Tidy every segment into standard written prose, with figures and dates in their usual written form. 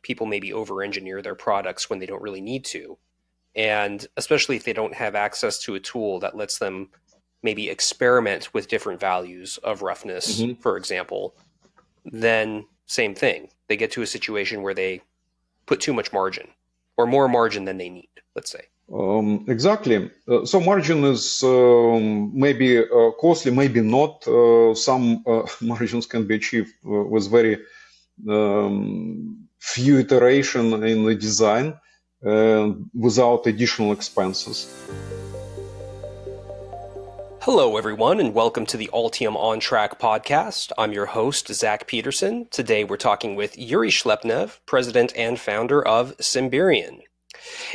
people maybe over-engineer their products when they don't really need to. And especially if they don't have access to a tool that lets them maybe experiment with different values of roughness, Mhm. for example, then same thing. They get to a situation where they put too much margin or more margin than they need, let's say. Exactly. So margin is maybe costly, maybe not. Some margins can be achieved with very few iteration in the design without additional expenses. Hello, everyone, and welcome to the Altium On Track podcast. I'm your host, Zach Peterson. Today we're talking with Yuri Shlepnev, president and founder of Symbiorion.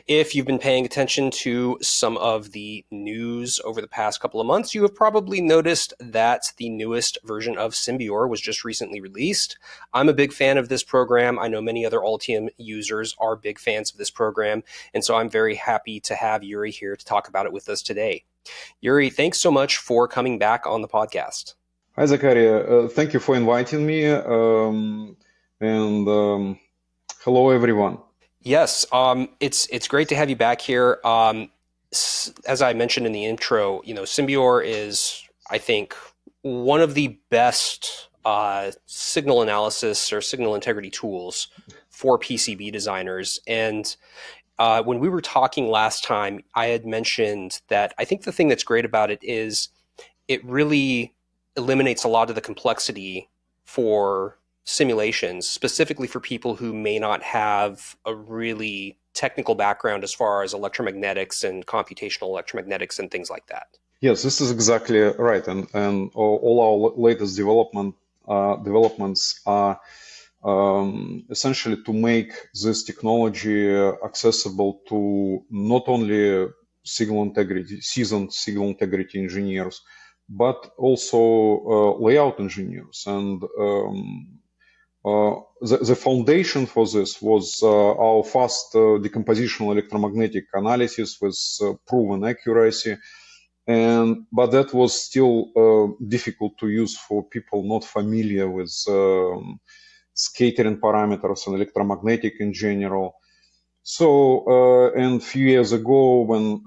If you've been paying attention to some of the news over the past couple of months, you have probably noticed that the newest version of Symbior was just recently released. I'm a big fan of this program. I know many other Altium users are big fans of this program, and so I'm very happy to have Yuri here to talk about it with us today. Yuri, thanks so much for coming back on the podcast. Hi, Zakaria. Thank you for inviting me. And hello, everyone. Yes, it's great to have you back here. As I mentioned in the intro, Symbior is, I think, one of the best signal analysis or signal integrity tools for PCB designers. And when we were talking last time, I had mentioned that I think the thing that's great about it is it really eliminates a lot of the complexity for simulations, specifically for people who may not have a really technical background as far as electromagnetics and computational electromagnetics and things like that. Yes, this is exactly right. And all our latest developments are essentially to make this technology accessible to not only seasoned signal integrity engineers, but also layout engineers. And the foundation for this was our fast decompositional electromagnetic analysis with proven accuracy. But that was still difficult to use for people not familiar with scattering parameters and electromagnetic in general. So, and a few years ago, when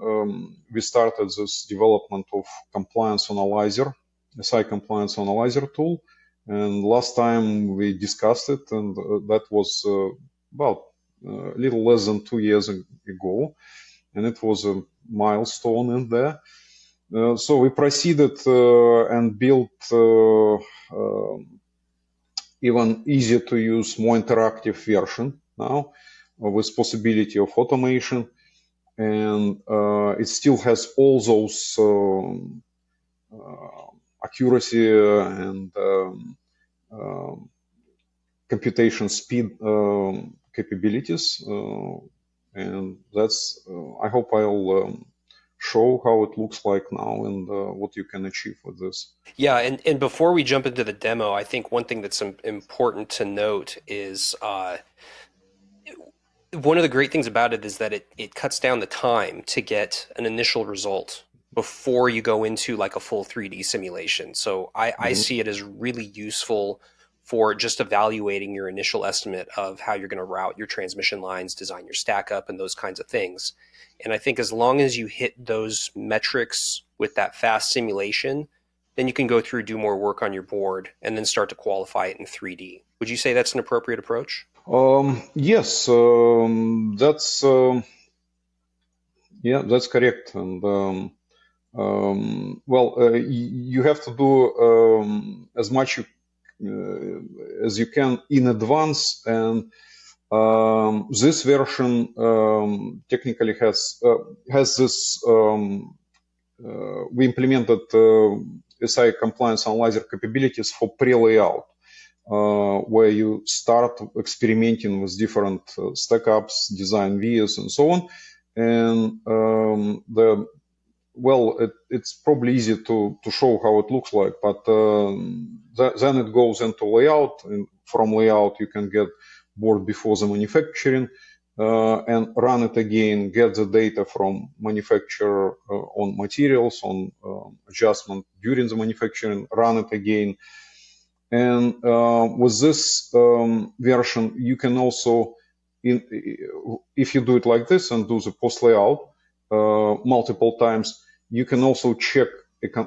we started this development of compliance analyzer, SI compliance analyzer tool, and last time we discussed it, and that was about a little less than 2 years ago, and it was a milestone in there. So we proceeded and built even easier to use, more interactive version now with possibility of automation. And it still has all those accuracy and computation speed capabilities. And that's, I hope I'll show how it looks like now and what you can achieve with this. Yeah, and before we jump into the demo, I think one thing that's important to note is one of the great things about it is that it cuts down the time to get an initial result before you go into like a full 3D simulation. So I see it as really useful for just evaluating your initial estimate of how you're going to route your transmission lines, design your stack up, and those kinds of things. And I think as long as you hit those metrics with that fast simulation, then you can go through, do more work on your board, and then start to qualify it in 3D. Would you say that's an appropriate approach? Yes, that's yeah, that's correct. And you have to do as much as you can in advance, and this version technically has this. We implemented SI compliance analyzer capabilities for pre-layout. Where you start experimenting with different stack ups, design views, and so on. And it's probably easy to show how it looks like, but then it goes into layout, and from layout you can get board before the manufacturing and run it again, get the data from manufacturer on materials, on adjustment during the manufacturing, run it again. And with this version, you can also if you do it like this and do the post layout multiple times, you can also check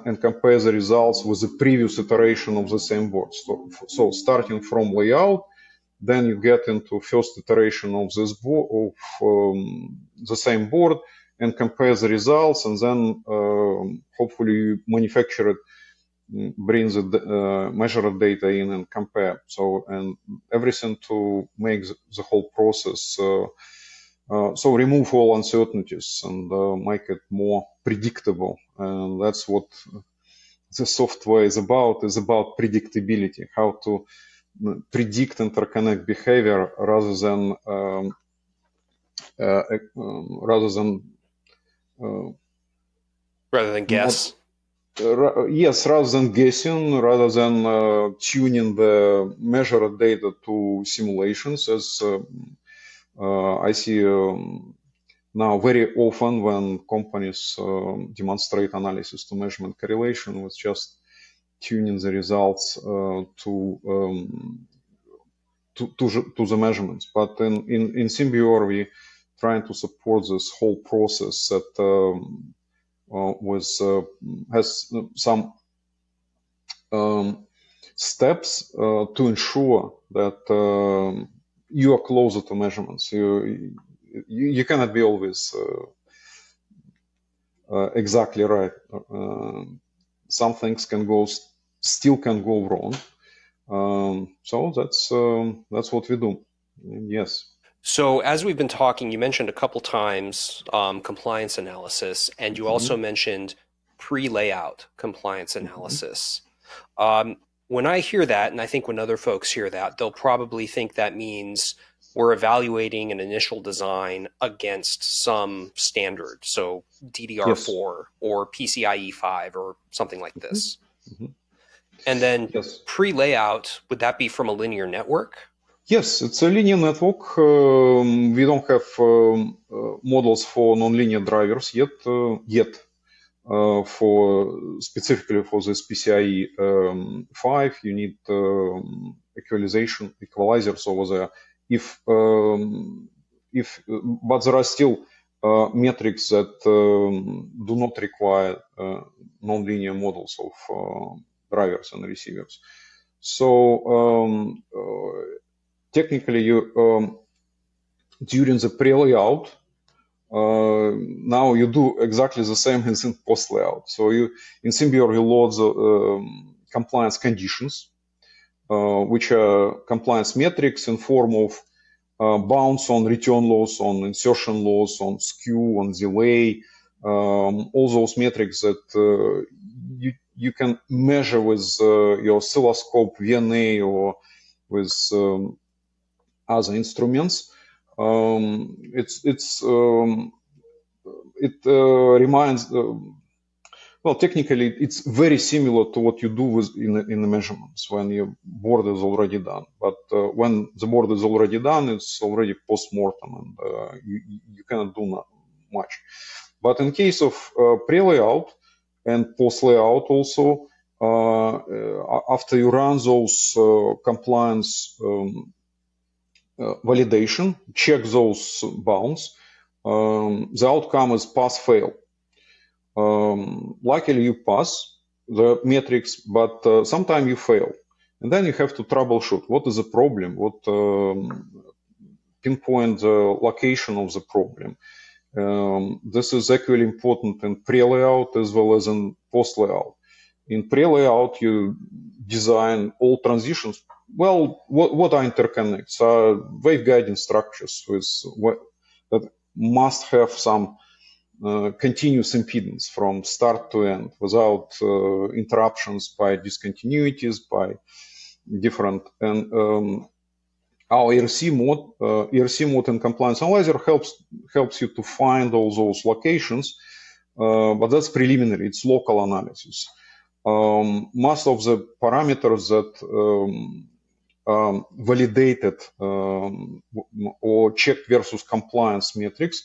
and compare the results with the previous iteration of the same board. So starting from layout, then you get into first iteration of this board, of the same board, and compare the results, and then hopefully you manufacture it, bring the measured data in and compare. So, and everything to make the whole process, so remove all uncertainties and make it more predictable. And that's what the software is about predictability, how to predict interconnect behavior rather than guess. Yes, rather than guessing, rather than tuning the measured data to simulations, as I see now very often when companies demonstrate analysis to measurement correlation with just tuning the results to the measurements. But in Symbior, we trying to support this whole process that has some steps to ensure that you are closer to measurements. You cannot be always exactly right. Some things still can go wrong. So that's what we do. Yes. So as we've been talking, you mentioned a couple times compliance analysis, and you also mentioned pre-layout compliance analysis. When I hear that, and I think when other folks hear that, they'll probably think that means we're evaluating an initial design against some standard, so DDR4 or PCIe 5 or something like this. And then pre-layout, would that be from a linear network? Yes, it's a linear network. We don't have models for nonlinear drivers yet. Specifically for this PCIe 5, you need equalizers over there. But there are still metrics that do not require nonlinear models of drivers and receivers. So technically, during the pre-layout, now you do exactly the same as in post layout. So in Symbior, you load the compliance conditions, which are compliance metrics in form of bounds on return loss, on insertion loss, on skew, on delay, all those metrics that you can measure with your oscilloscope, VNA, or with other instruments. It reminds, well, technically, it's very similar to what you do in the measurements when your board is already done. But when the board is already done, it's already post-mortem, and you cannot do much. But in case of pre-layout and post-layout also, after you run those compliance validation, check those bounds, the outcome is pass-fail. Luckily, you pass the metrics, but sometimes you fail. And then you have to troubleshoot. What is the problem? What pinpoint the location of the problem? This is equally important in pre-layout as well as in post-layout. In pre-layout, you design all transitions. Well, what are interconnects? Waveguiding structures that must have some continuous impedance from start to end without interruptions by discontinuities, by different. And our ERC mode and compliance analyzer helps you to find all those locations, but that's preliminary. It's local analysis. Most of the parameters that validated or checked versus compliance metrics,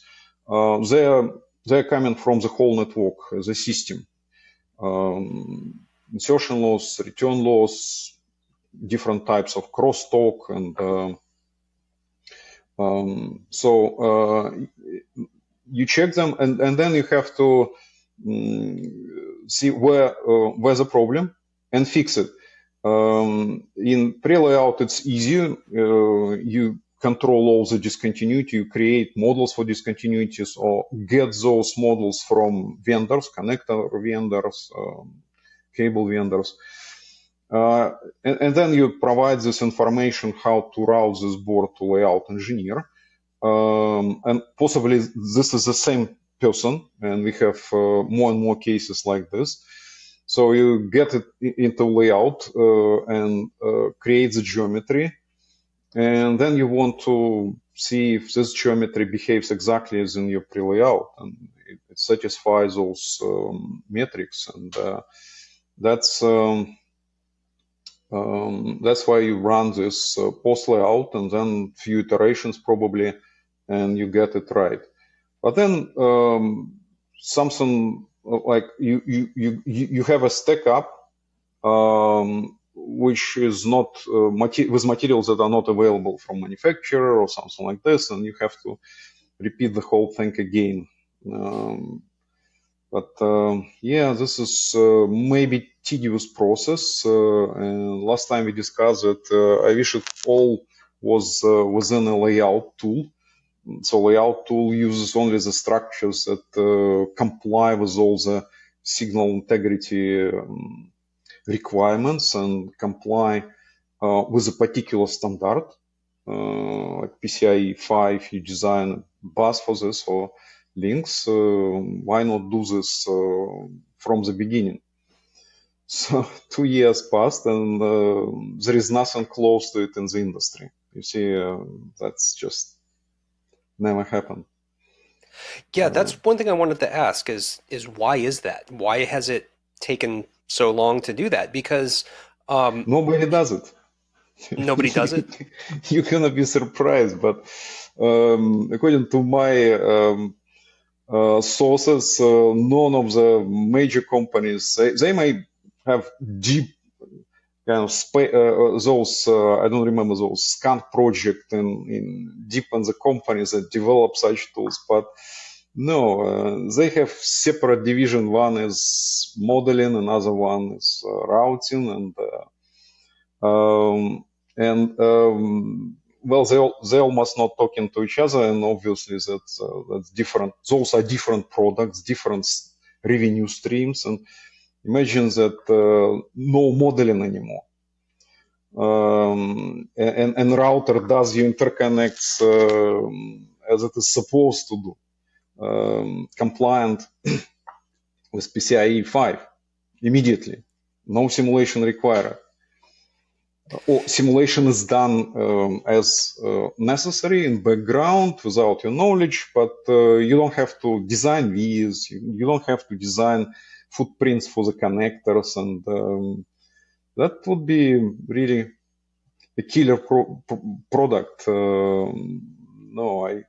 they're coming from the whole network, the system. Insertion loss, return loss, different types of crosstalk, and You check them, and then you have to see where's the problem and fix it. In pre-layout, it's easy. You control all the discontinuity. You create models for discontinuities or get those models from vendors, connector vendors, cable vendors. And then you provide this information how to route this board to layout engineer. And possibly this is the same person, and we have more and more cases like this. So you get it into layout and create the geometry, and then you want to see if this geometry behaves exactly as in your pre-layout, and it satisfies those metrics, and that's why you run this post layout and then few iterations probably, and you get it right. But then something like you have a stack up which is not with materials that are not available from manufacturer or something like this, and you have to repeat the whole thing again. Yeah, this is maybe tedious process. And last time we discussed that I wish it all was within a layout tool. So layout tool uses only the structures that comply with all the signal integrity requirements and comply with a particular standard. Like PCIe 5, you design a bus for this, or links. Why not do this from the beginning? So 2 years passed, and there is nothing close to it in the industry. You see, that's just never happened. Yeah, that's one thing I wanted to ask is why is that? Why has it taken so long to do that? Because Nobody does it. nobody does it. You're gonna be surprised, but according to my sources, none of the major companies, they may have deep kind of those, I don't remember those skunk project in deep in the companies that develop such tools, but no, they have separate division. One is modeling, another one is routing, well, they almost not talking to each other, and obviously that's different. Those are different products, different revenue streams, and imagine that no modeling anymore. And router does your interconnects as it is supposed to do, compliant with PCIe 5 immediately, no simulation required. Or simulation is done as necessary in background without your knowledge, but you don't have to design these, you don't have to design footprints for the connectors, and that would be really a killer product. No, I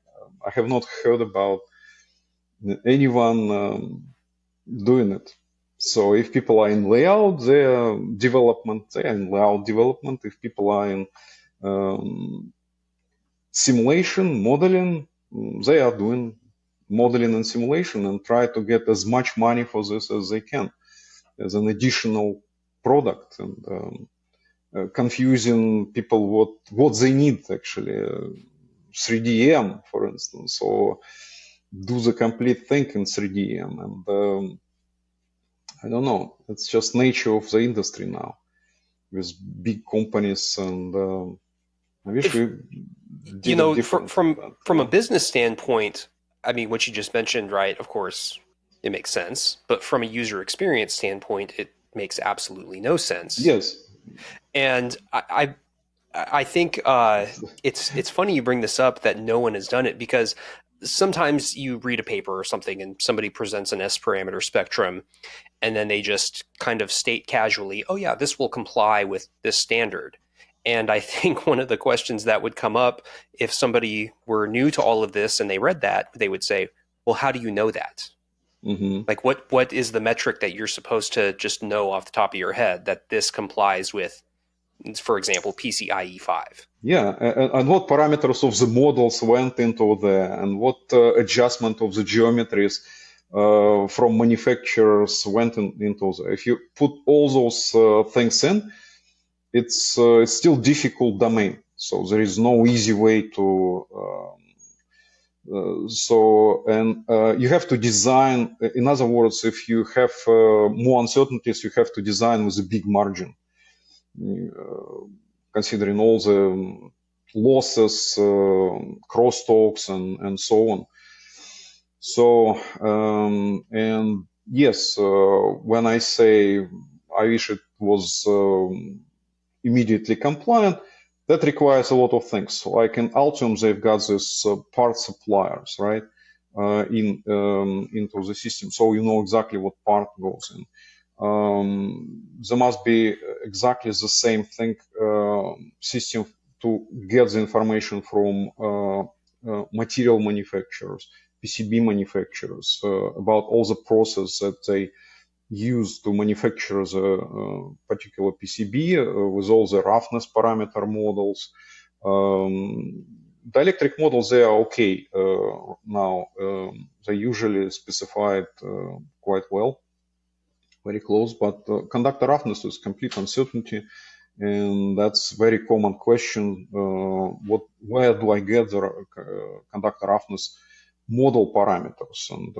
have not heard about anyone doing it. So if people are in layout, they are in layout development. If people are in simulation, modeling, they are doing modeling and simulation and try to get as much money for this as they can as an additional product, and confusing people what they need actually. 3DM, for instance, or do the complete thing in 3DM, and I don't know. It's just nature of the industry now with big companies, and I wish we did it different. From a business standpoint, I mean, what you just mentioned, right? Of course, it makes sense, but from a user experience standpoint, it makes absolutely no sense. Yes. And I think it's funny you bring this up that no one has done it, because sometimes you read a paper or something and somebody presents an S parameter spectrum, and then they just kind of state casually, oh yeah, this will comply with this standard. And I think one of the questions that would come up if somebody were new to all of this and they read that, they would say, well, how do you know that? Mm-hmm. Like what is the metric that you're supposed to just know off the top of your head that this complies with for example, PCIe 5. Yeah, and what parameters of the models went into there, and what adjustment of the geometries from manufacturers went into there. If you put all those things in, it's still difficult domain. So there is no easy way to. You have to design. In other words, if you have more uncertainties, you have to design with a big margin, considering all the losses, crosstalks, and so on. So, and yes, when I say I wish it was immediately compliant, that requires a lot of things. Like in Altium, they've got this part suppliers, right, into the system, so you know exactly what part goes in. There must be exactly the same thing system to get the information from material manufacturers, PCB manufacturers, about all the process that they use to manufacture the particular PCB with all the roughness parameter models. Dielectric models, they are okay now. They usually specified quite well, very close, but conductor roughness is complete uncertainty, and that's very common question. Where do I get the conductor roughness model parameters? And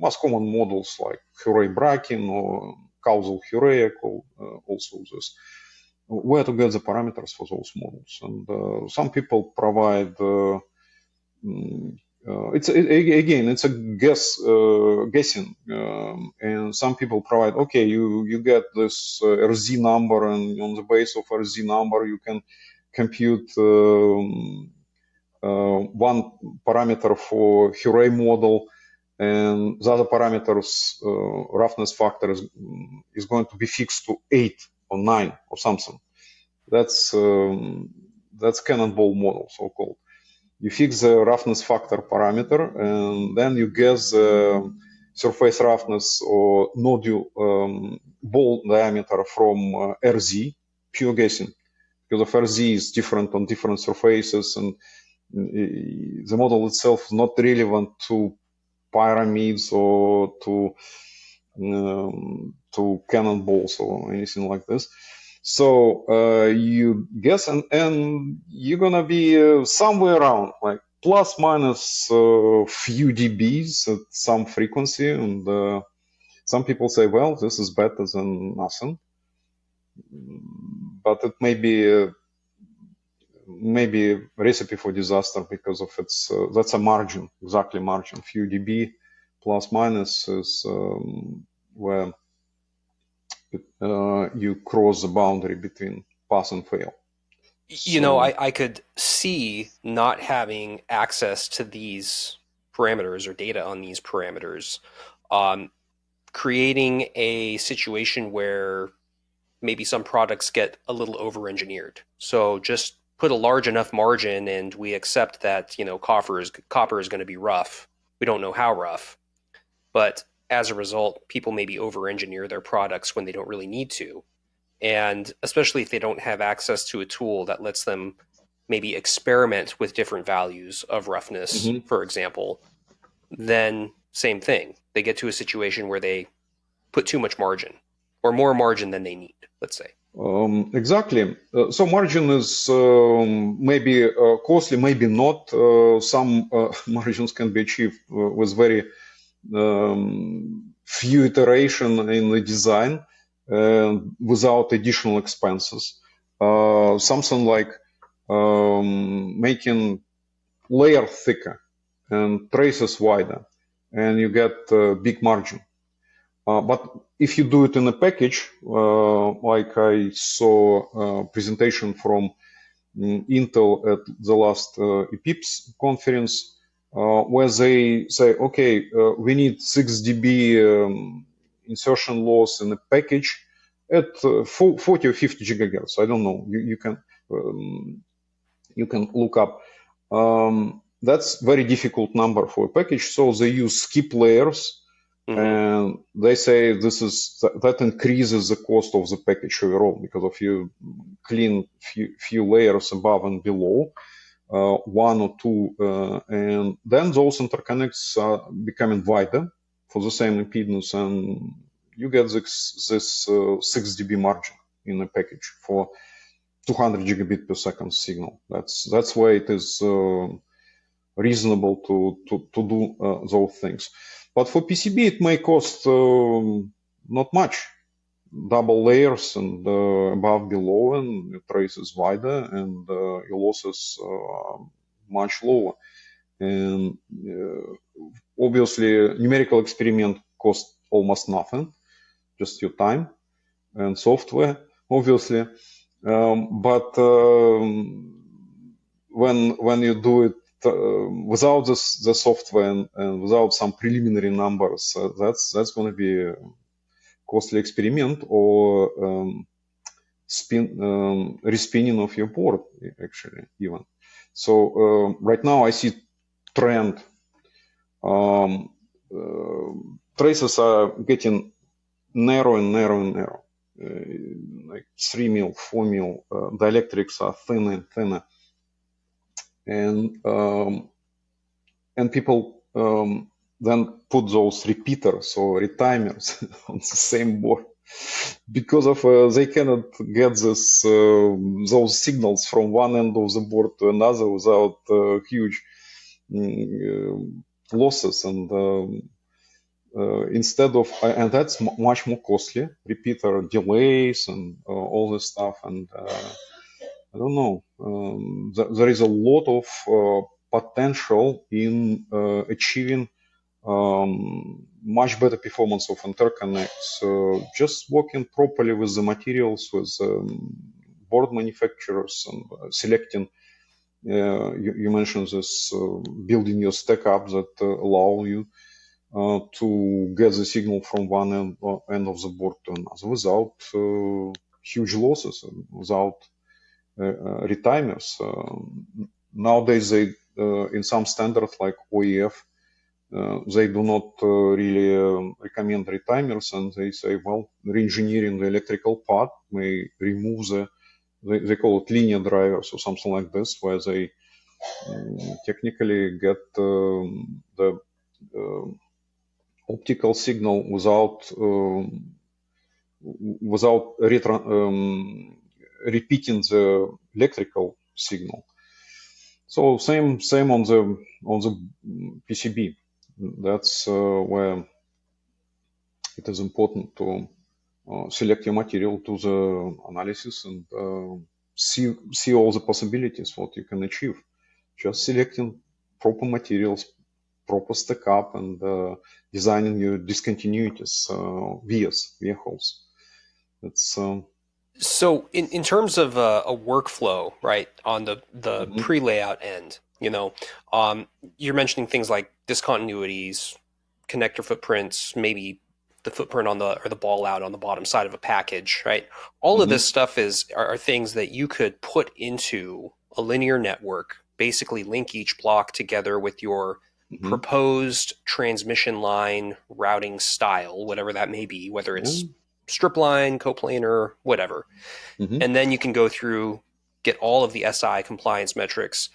most common models like Hurray-Brakin or causal-Hurray also this. Where to get the parameters for those models? And some people provide. It's a guessing, and some people provide. Okay, you get this RZ number, and on the base of RZ number, you can compute one parameter for Hurray model, and the other parameters roughness factor is going to be fixed to 8 or 9 or something. That's cannonball model, so-called. You fix the roughness factor parameter, and then you guess the surface roughness or nodule ball diameter from RZ, pure guessing, because of RZ is different on different surfaces, and the model itself is not relevant to pyramids or to cannonballs or anything like this. So you guess, and you're gonna be somewhere around like plus minus few dBs at some frequency, and some people say, well, this is better than nothing, but it may be maybe a recipe for disaster because of its that's a margin, exactly margin. Few dB plus minus is where you cross the boundary between pass and fail. You know, I could see not having access to these parameters or data on these parameters, creating a situation where maybe some products get a little over-engineered. So just put a large enough margin, and we accept that, you know, copper is going to be rough. We don't know how rough, but as a result, people maybe over-engineer their products when they don't really need to. And especially if they don't have access to a tool that lets them maybe experiment with different values of roughness, for example, then same thing. They get to a situation where they put too much margin, or more margin than they need, let's say. Exactly. So margin is maybe costly, maybe not. Some margins can be achieved with very few iteration in the design without additional expenses. Something like making layer thicker and traces wider, and you get a big margin. But if you do it in a package, like I saw a presentation from Intel at the last EPIPS conference, where they say, okay, we need 6 dB insertion loss in a package at 40 or 50 gigahertz. I don't know. You can look up. That's very difficult number for a package. So they use skip layers And they say that increases the cost of the package overall, because if you clean few layers above and below, one or two, and then those interconnects are becoming wider for the same impedance, and you get this 6 dB margin in a package for 200 gigabit per second signal. That's why it is reasonable to do those things. But for PCB, it may cost not much. Double layers and above, below, and your trace is wider, and your losses much lower. And obviously, numerical experiment costs almost nothing, just your time and software, obviously. But when you do it without the software and without some preliminary numbers, that's going to be a costly experiment, or respinning of your board, actually, even. So right now I see trend. Traces are getting narrow and narrow and narrow. Like 3 mil, 4 mil, dielectrics are thinner and thinner. And people then put those repeaters or retimers on the same board, because of they cannot get those signals from one end of the board to another without huge losses, and instead of, and that's much more costly, repeater delays and all this stuff, and I don't know, there is a lot of potential in achieving much better performance of interconnects, just working properly with the materials, with board manufacturers, and selecting. You mentioned this, building your stack up that allow you to get the signal from one end of the board to another without huge losses and without retimers. Nowadays, they in some standards like OEF, they do not really recommend retimers, and they say, well, re-engineering the electrical part may remove they call it linear drivers or something like this, where they technically get the optical signal without repeating the electrical signal. So same on the PCB. That's where it is important to select your material, to the analysis, and see all the possibilities what you can achieve. Just selecting proper materials, proper stack up, and designing your discontinuities, via holes. That's so in terms of a workflow, right, on the pre-layout end, you're mentioning things like discontinuities, connector footprints, maybe the footprint on the ball out on the bottom side of a package, right? All of this stuff are things that you could put into a linear network, basically link each block together with your proposed transmission line routing style, whatever that may be, whether it's strip line, coplanar, whatever. And then you can go through, get all of the SI compliance metrics,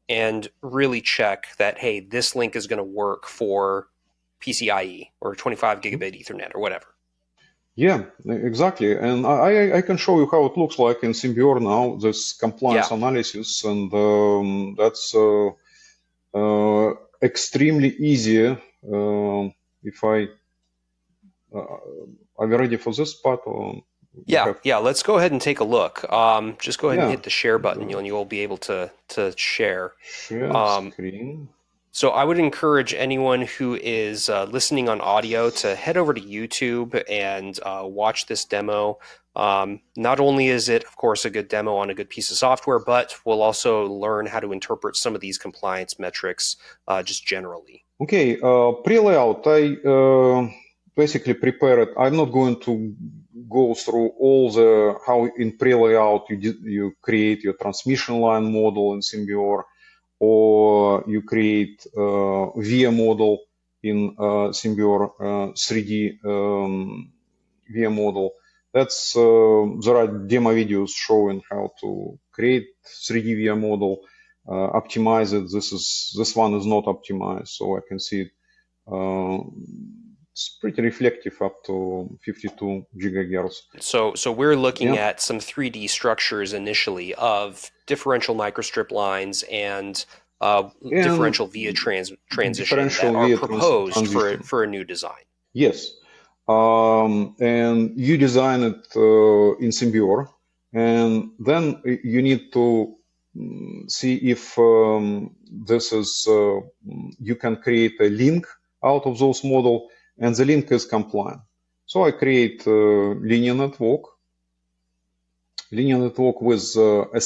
and really check that, hey, this link is going to work for PCIe or 25 gigabit Ethernet or whatever. Yeah, exactly. And I can show you how it looks like in Symbior now, this compliance analysis, and that's extremely easy. If are we ready for this part? Or yeah, let's go ahead and take a look. Just go ahead and hit the share button, and you'll be able to share. Share screen. So I would encourage anyone who is listening on audio to head over to YouTube and watch this demo. Not only is it, of course, a good demo on a good piece of software, but we'll also learn how to interpret some of these compliance metrics just generally. Okay, pre-layout, I basically prepare it. I'm not going to go through all how in pre-layout you create your transmission line model in Symbior, or you create VIA model in Symbior 3D VM model. That's there are demo videos showing how to create 3D VM model, optimize it. This one is not optimized, so I can see it. It's pretty reflective up to 52 gigahertz. So we're looking Yeah. at some 3D structures initially of differential microstrip lines and differential via transition differential that are via proposed transition. for a new design. Yes. And you design it in Symbior, and then you need to see if this is you can create a link out of those model, and the link is compliant. So I create linear network with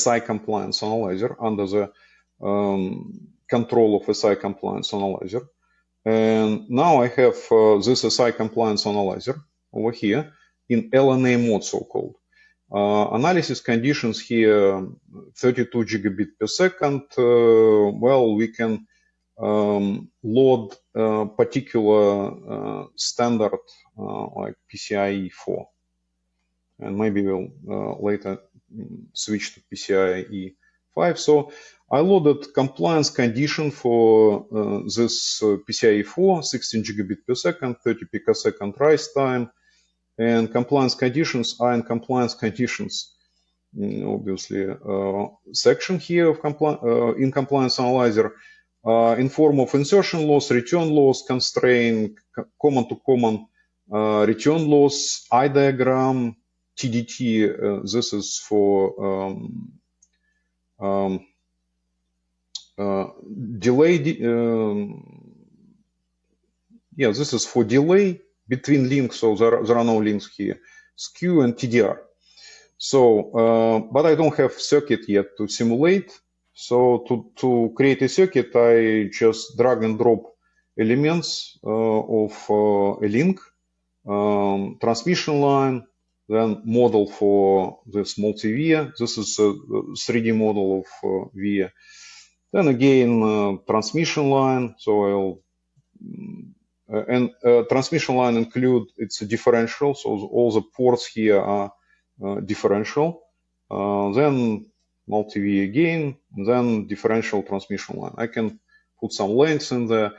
SI compliance analyzer under the control of SI compliance analyzer. And now I have this SI compliance analyzer over here in LNA mode, so-called. Analysis conditions here, 32 gigabit per second. Well, we can load particular standard like PCIe 4. And maybe we'll later switch to PCIe 5. So I loaded compliance condition for this PCIe 4, 16 gigabit per second, 30 picosecond rise time, and compliance conditions are in compliance conditions. Obviously, section here of in compliance analyzer in form of insertion loss, return loss, constraint, common to common return loss, I diagram, TDT. This is for delay. Yeah, this is for delay between links, so there are no links here. Skew and TDR. So, but I don't have circuit yet to simulate. So to create a circuit, I just drag and drop elements of a link, transmission line, then model for this multi-via. This is a 3D model of via. Then again, transmission line. So I'll transmission line include it's a differential. So all the ports here are differential. Then multi-via again, then differential transmission line. I can put some lengths in there,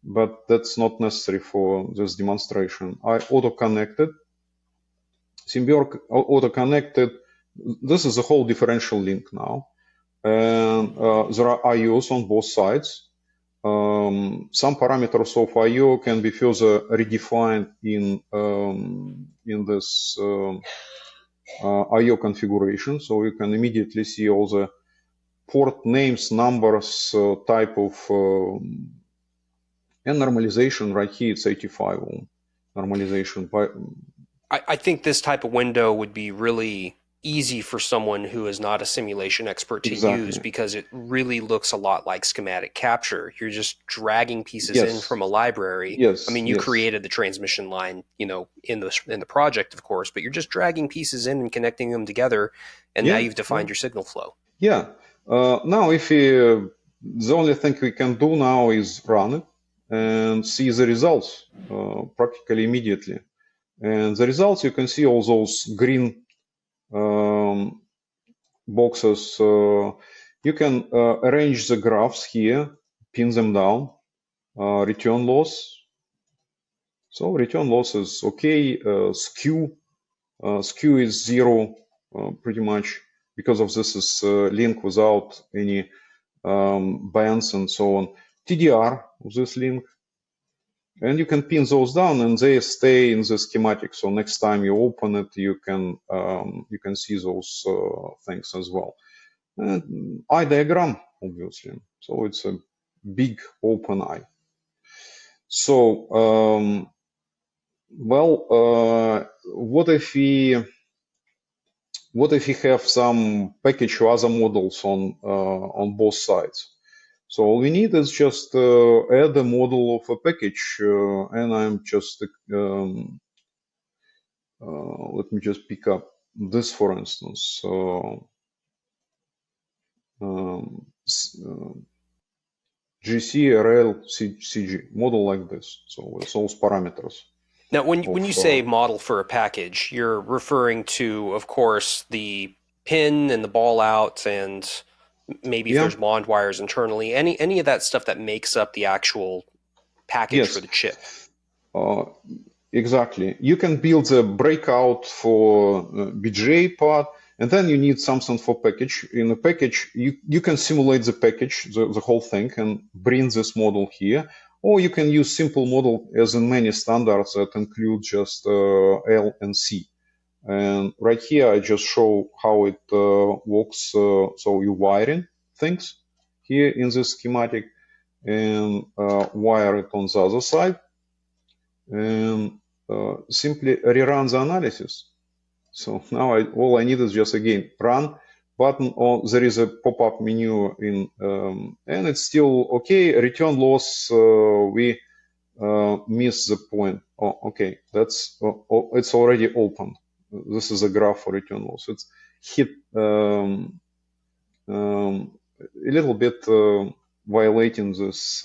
but that's not necessary for this demonstration. I auto-connected. Symbior auto-connected. This is a whole differential link now. And there are IOs on both sides. Some parameters of IO can be further redefined in this IO configuration. So you can immediately see all the port names, numbers, type of and normalization right here. It's 85 ohm normalization. I think this type of window would be really easy for someone who is not a simulation expert to use, because it really looks a lot like schematic capture. You're just dragging pieces in from a library. I mean, you created the transmission line, in the project, of course, but you're just dragging pieces in and connecting them together, and now you've defined your signal flow. Yeah. Now, if the only thing we can do now is run it and see the results practically immediately. And the results, you can see all those green boxes. You can arrange the graphs here, pin them down, return loss. So return loss is okay. Skew is 0 pretty much, because of this is link without any bands and so on. TDR of this link. And you can pin those down, and they stay in the schematic. So next time you open it, you can see those things as well. And eye diagram, obviously. So it's a big open eye. So what if we have some package or other models on both sides? So all we need is just add a model of a package, and I'm just let me just pick up this, for instance. GC, RL, CG, model like this. So with those parameters. Now, when you say model for a package, you're referring to, of course, the pin and the ball out, and maybe if there's bond wires internally, any of that stuff that makes up the actual package for the chip. Exactly. You can build a breakout for BGA part, and then you need something for package. In a package, you can simulate the package, the whole thing, and bring this model here. Or you can use simple model as in many standards that include just L and C. And right here, I just show how it works. So you wiring things here in this schematic and wire it on the other side. And simply rerun the analysis. So now all I need is just again run button, or there is a pop-up menu in, and it's still okay. Return loss, we miss the point. Oh, okay, that's it's already open. This is a graph for return loss. It's hit a little bit violating this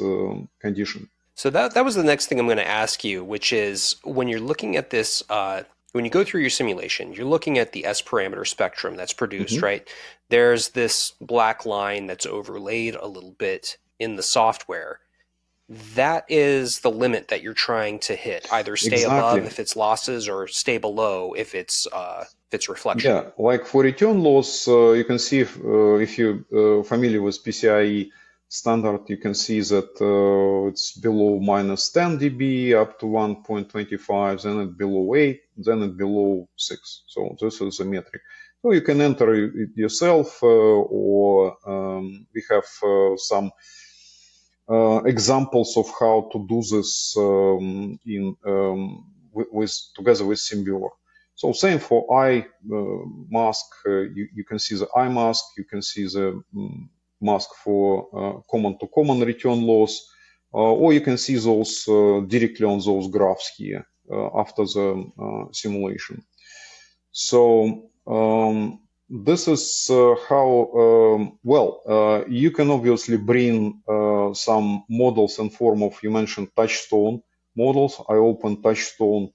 condition. So that was the next thing I'm going to ask you, which is when you're looking at this, when you go through your simulation, you're looking at the S parameter spectrum that's produced, right? There's this black line that's overlaid a little bit in the software. That is the limit that you're trying to hit, either stay above if it's losses or stay below if it's reflection. Yeah, like for return loss, you can see if you're familiar with PCIe standard, you can see that it's below minus 10 dB up to 1.25, then it's below 8, then it's below 6. So this is a metric. So you can enter it yourself, or we have some examples of how to do this together with Symbior. So same for eye mask. You can see the eye mask. You can see the mask for common-to-common return loss, or you can see those directly on those graphs here after the simulation. So this is how, you can obviously bring some models in form of, you mentioned Touchstone models. I opened Touchstone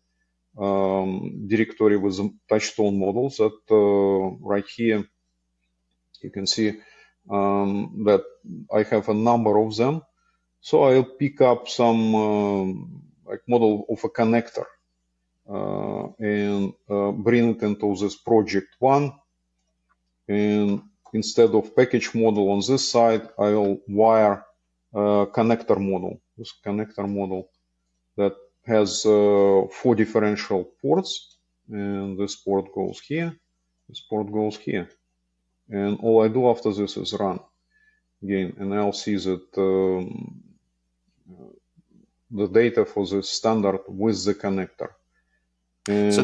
directory with Touchstone models that right here you can see that I have a number of them. So I'll pick up some like model of a connector and bring it into this project one. And instead of package model on this side, I'll wire connector model. This connector model that has 4 differential ports, and this port goes here, this port goes here. And all I do after this is run again, and I'll see that the data for the standard with the connector. And so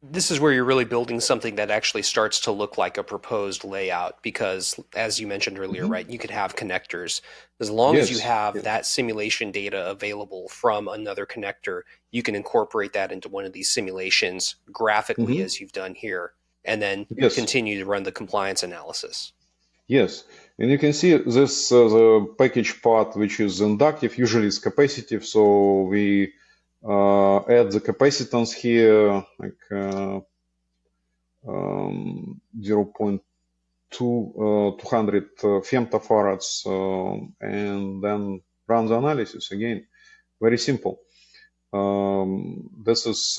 this is where you're really building something that actually starts to look like a proposed layout, because as you mentioned earlier, right, you could have connectors. As long as you have that simulation data available from another connector, you can incorporate that into one of these simulations graphically as you've done here, and then continue to run the compliance analysis. Yes, and you can see this the package part, which is inductive, usually it's capacitive, so we add the capacitance here, like 0.200 femtofarads, and then run the analysis again. Very simple. This is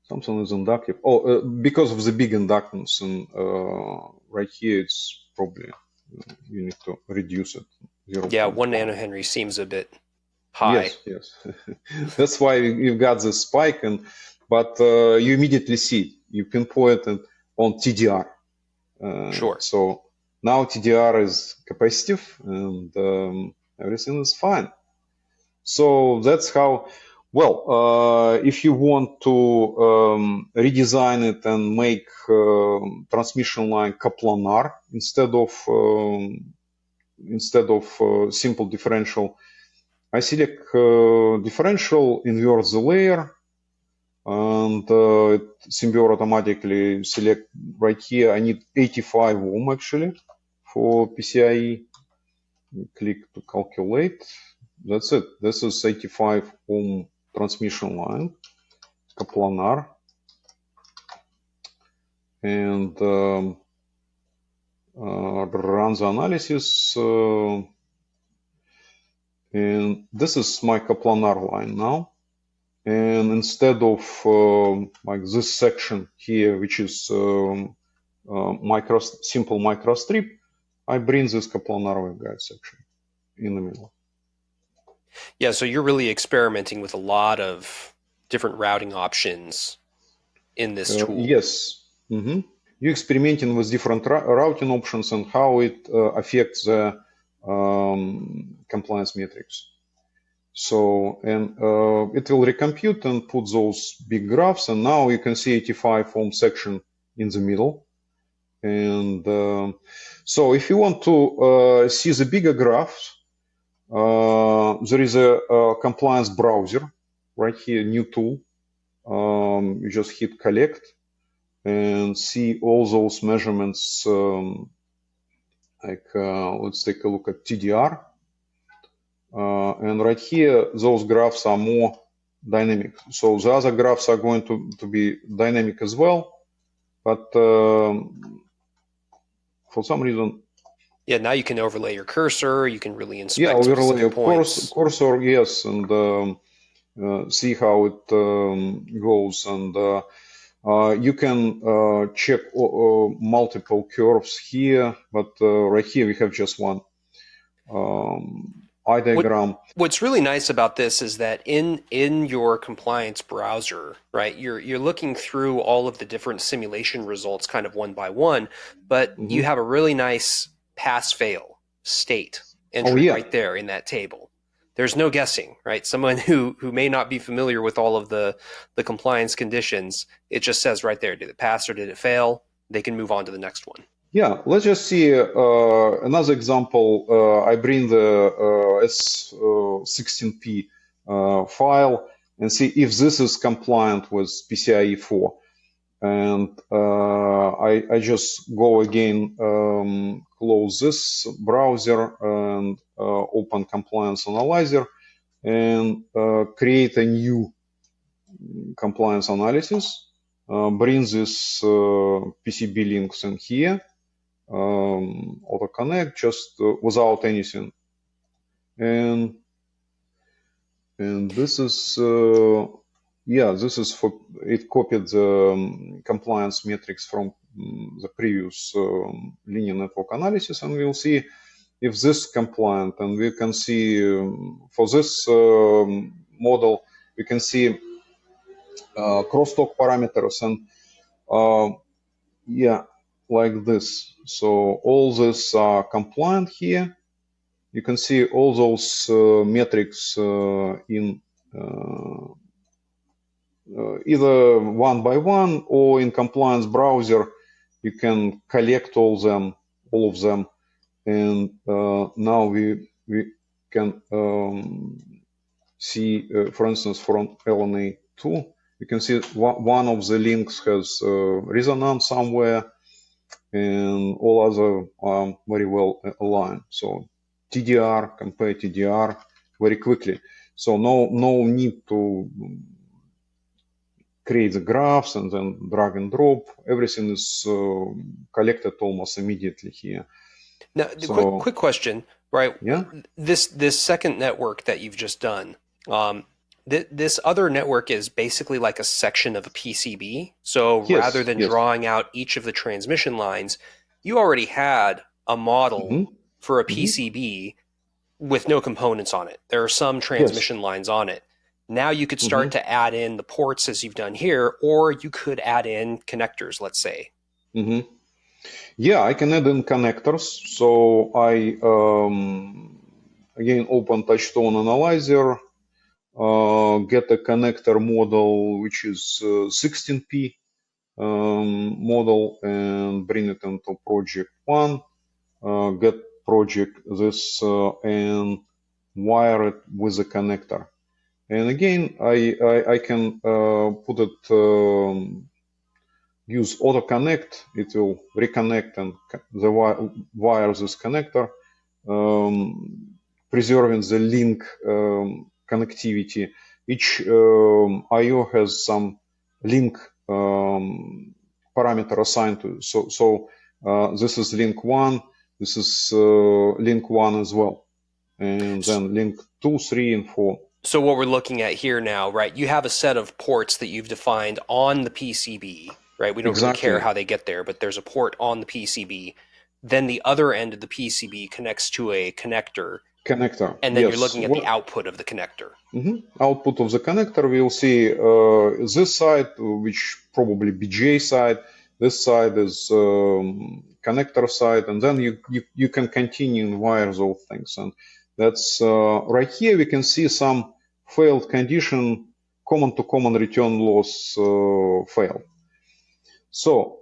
something is inductive. Oh, because of the big inductance, and right here it's probably you need to reduce it. 0. Yeah, 1 nanohenry seems a bit high. Yes. That's why you've got the spike, but you immediately see, you pinpoint it on TDR. Sure. So now TDR is capacitive, and everything is fine. So that's how. Well, if you want to redesign it and make transmission line coplanar instead of simple differential, I select differential, invert the layer, and Symbior automatically select right here. I need 85 ohm actually for PCIe. Click to calculate. That's it. This is 85 ohm transmission line, coplanar. And run the analysis. And this is my coplanar line now. And instead of like this section here, which is simple microstrip, I bring this coplanar waveguide section in the middle. Yeah, so you're really experimenting with a lot of different routing options in this tool. Yes. Mm-hmm. You're experimenting with different routing options and how it affects the compliance metrics. So, and it will recompute and put those big graphs, and now you can see 85 ohm section in the middle. And so if you want to see the bigger graphs, there is a compliance browser right here, new tool. You just hit collect and see all those measurements. Let's take a look at TDR. And right here, those graphs are more dynamic. So the other graphs are going to be dynamic as well. But for some reason... Yeah, now you can overlay your cursor. You can really inspect overlay specific points. Cursor, yes, and see how it goes. And you can check multiple curves here, but right here we have just one eye diagram. What's really nice about this is that in your compliance browser, right, you're looking through all of the different simulation results kind of one by one, but you have a really nice pass-fail state entry right there in that table. There's no guessing, right? Someone who may not be familiar with all of the compliance conditions, it just says right there, did it pass or did it fail? They can move on to the next one. Yeah, let's just see another example. I bring the S16P file and see if this is compliant with PCIe 4. And I just go again, close this browser and open Compliance Analyzer and create a new compliance analysis. Bring this PCB links in here. Auto connect just without anything, and this is this is for it copied the compliance metrics from the previous linear network analysis, and we'll see if this is compliant. And we can see for this model we can see crosstalk parameters and like this. So all this are compliant here. You can see all those metrics in either one by one or in compliance browser. You can collect all of them, and now we can see, for instance, from LNA2, you can see one of the links has resonance somewhere, and all other are very well aligned. So TDR, compare TDR very quickly. So no need to create the graphs and then drag and drop. Everything is collected almost immediately here. Now, quick question, right? Yeah. This second network that you've just done, this other network is basically like a section of a PCB. So rather than drawing out each of the transmission lines, you already had a model for a PCB with no components on it. There are some transmission lines on it. Now you could start to add in the ports as you've done here, or you could add in connectors, let's say. Yeah, I can add in connectors. So I again open Touchstone Analyzer, get a connector model which is 16P model, and bring it into project 1, get project this and wire it with a connector. And again, I can put it use auto connect, it will reconnect and the wire this connector, preserving the link connectivity. Each IO has some link parameter assigned to. So this is link 1, this is link 1 as well, and then link 2, 3, and 4. So what we're looking at here now, right, you have a set of ports that you've defined on the PCB, right? We don't really care how they get there, but there's a port on the PCB. Then the other end of the PCB connects to a connector. And then you're looking at the output of the connector. Output of the connector, we'll see this side, which probably BGA side. This side is connector side, and then you can continue and wire those things. And that's right here. We can see some failed condition, common-to-common return loss failed. So,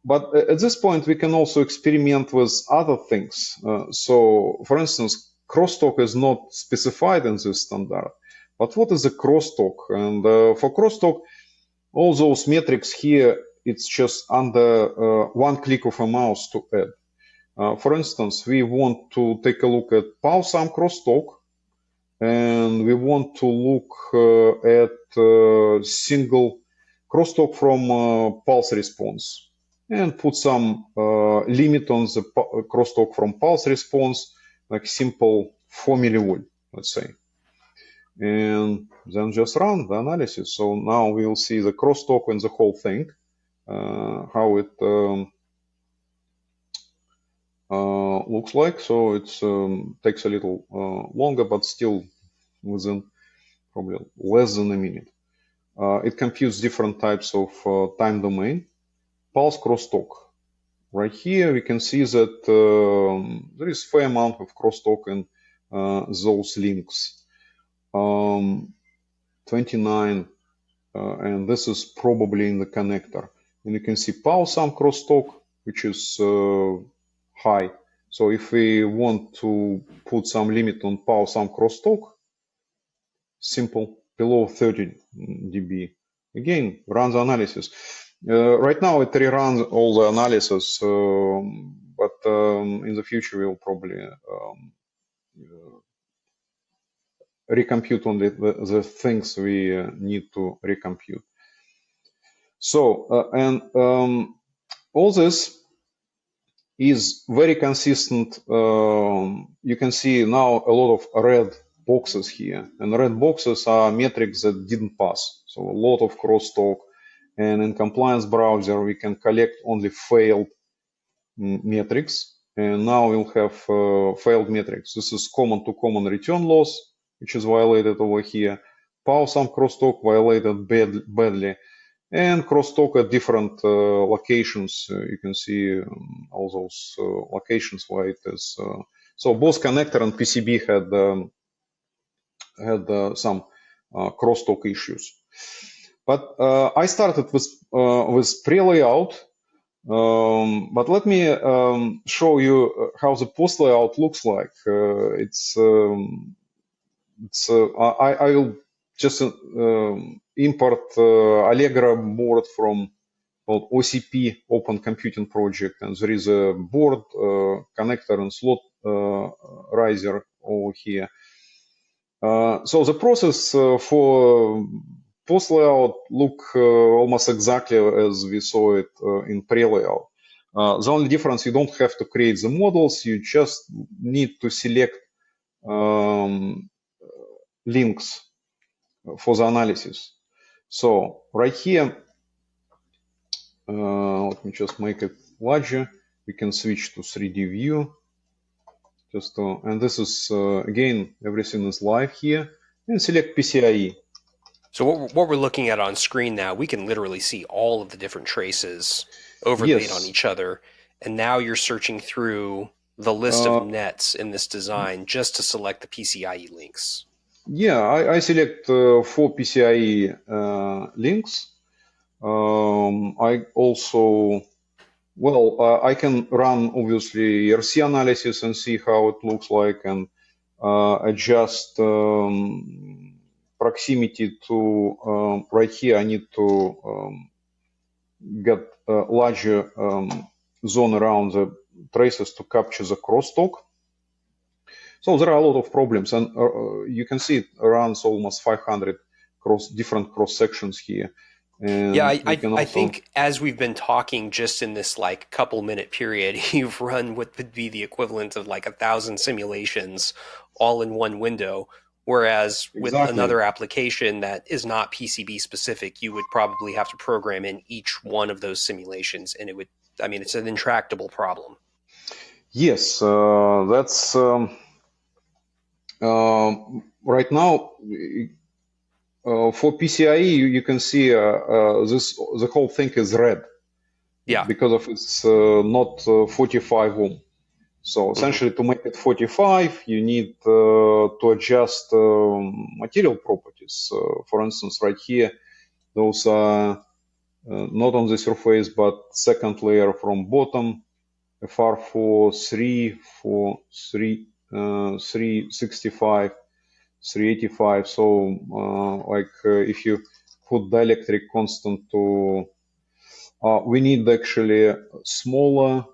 but at this point, we can also experiment with other things. So, for instance, crosstalk is not specified in this standard. But what is a crosstalk? And for crosstalk, all those metrics here, it's just under one click of a mouse to add. For instance, we want to take a look at power sum crosstalk, and we want to look at single crosstalk from pulse response, and put some limit on the crosstalk from pulse response, like simple 4 millivolt, let's say. And then just run the analysis. So now we'll see the crosstalk and the whole thing, how it looks like. So it takes a little longer, but still within probably less than a minute. It computes different types of time domain. Pulse crosstalk. Right here, we can see that there is fair amount of crosstalk in those links. 29, and this is probably in the connector. And you can see power sum crosstalk, which is high. So if we want to put some limit on power sum crosstalk, simple, below 30 dB. Again, run the analysis. Right now it reruns all the analysis, but in the future we'll probably recompute only the things we need to recompute. So, and all this is very consistent. You can see now a lot of red boxes here, and red boxes are metrics that didn't pass. So a lot of crosstalk. And in compliance browser, we can collect only failed metrics. And now we'll have failed metrics. This is common-to-common return loss, which is violated over here. Power sum crosstalk violated badly. And crosstalk at different locations. You can see all those locations where it is. So both connector and PCB had some crosstalk issues. But I started with pre-layout, but let me show you how the post-layout looks like. I will just import Allegra board from called OCP, Open Computing Project, and there is a board, connector, and slot riser over here. So the process for post layout look almost exactly as we saw it in pre-layout. The only difference, you don't have to create the models, you just need to select links for the analysis. So right here, let me just make it larger. We can switch to 3D view. And this is, again, everything is live here. And select PCIe. So what we're looking at on screen now, we can literally see all of the different traces overlaid on each other. And now you're searching through the list of nets in this design just to select the PCIe links. Yeah, I select 4 PCIe links. I also, I can run, obviously, ERC analysis and see how it looks like, and adjust proximity to right here. I need to get a larger zone around the traces to capture the crosstalk. So there are a lot of problems, and you can see it runs almost 500 different cross sections here. And Yeah, we can I also, think as we've been talking just in this like couple minute period, you've run what would be the equivalent of like 1,000 simulations all in one window. Whereas with exactly. another application that is not PCB specific, you would probably have to program in each one of those simulations, and it would, I mean, it's an intractable problem. Yes, that's right now. For PCIe, you can see the whole thing is red Yeah. because of it's not 45 ohm. So Hmm. essentially, to make it 45, you need to adjust material properties. For instance, right here, those are not on the surface, but second layer from bottom, FR4, 3, 4, 3, 365, 385. So if you put dielectric constant to, we need actually smaller.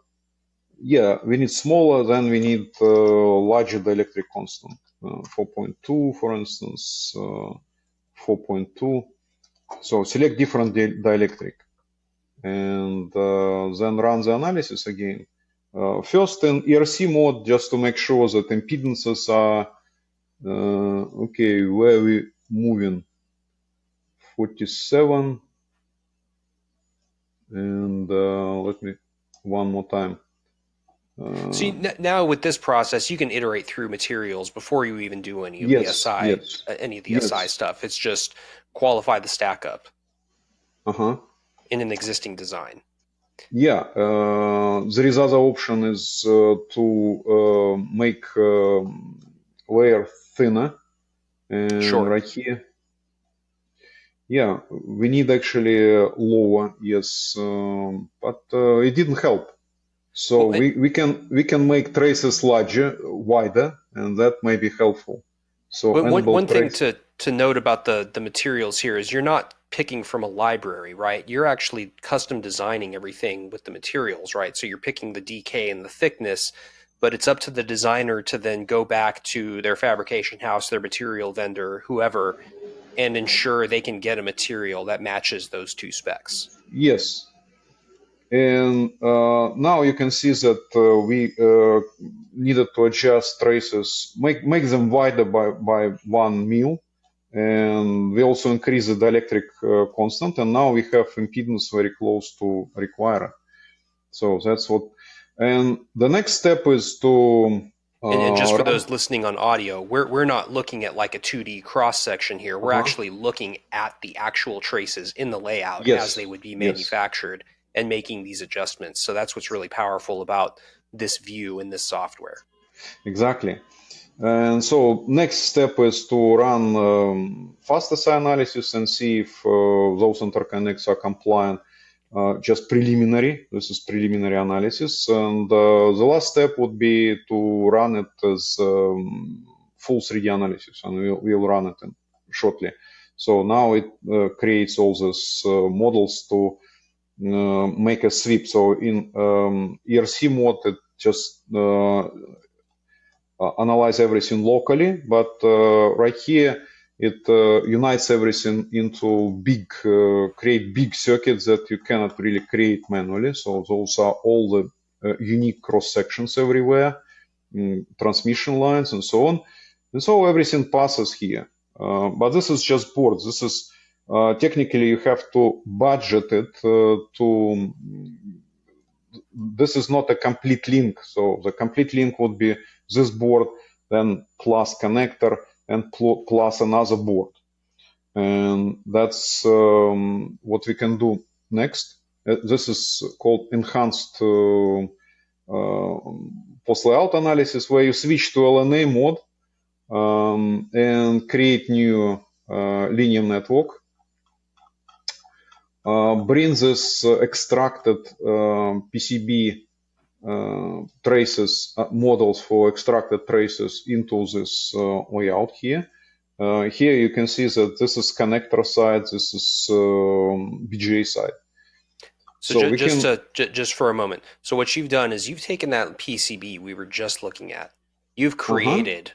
Yeah, we need smaller, then we need larger dielectric constant, 4.2, for instance, 4.2. So select different dielectric and then run the analysis again. First in ERC mode, just to make sure that impedances are okay. Where we moving? 47, and let me one more time. See, now with this process, you can iterate through materials before you even do any of the Yes, SI, yes, any of the SI yes. stuff. It's just qualify the stack up Uh-huh. in an existing design. Yeah, there is other option is to make layer thinner, and Sure. right here, yeah, we need actually lower, yes, but it didn't help. So Well, we can make traces larger, wider, and that may be helpful. So but enable one thing trace. to note about the materials here is you're not picking from a library, right? You're actually custom designing everything with the materials, right? So you're picking the DK and the thickness, but it's up to the designer to then go back to their fabrication house, their material vendor, whoever, and ensure they can get a material that matches those two specs. Yes, and now you can see that we needed to adjust traces, make them wider by 1 mil, and we also increase the dielectric constant, and now we have impedance very close to required. So that's what. And the next step is to And just for run. those listening on audio, we're not looking at like a 2D cross section here. We're Uh-huh. actually looking at the actual traces in the layout as they Yes, would be yes, manufactured and making these adjustments. So that's what's really powerful about this view in this software. exactly. And so next step is to run fast SI analysis and see if those interconnects are compliant. Just preliminary. This is preliminary analysis, and the last step would be to run it as full 3D analysis, and we'll run it shortly. So now it creates all these models to make a sweep. So in ERC mode, it just analyze everything locally, but right here it unites everything into big, create big circuits that you cannot really create manually. So those are all the unique cross sections everywhere, transmission lines and so on. And so everything passes here. But this is just board. This is technically you have to budget it to. This is not a complete link. So the complete link would be this board, then plus connector, and plus another board. And that's what we can do next. This is called enhanced post-layout analysis, where you switch to LNA mode and create new linear network. Bring this extracted PCB traces, models for extracted traces into this layout here. Here you can see that this is connector side, this is BGA side. So we just can just for a moment. So what you've done is you've taken that PCB we were just looking at. You've created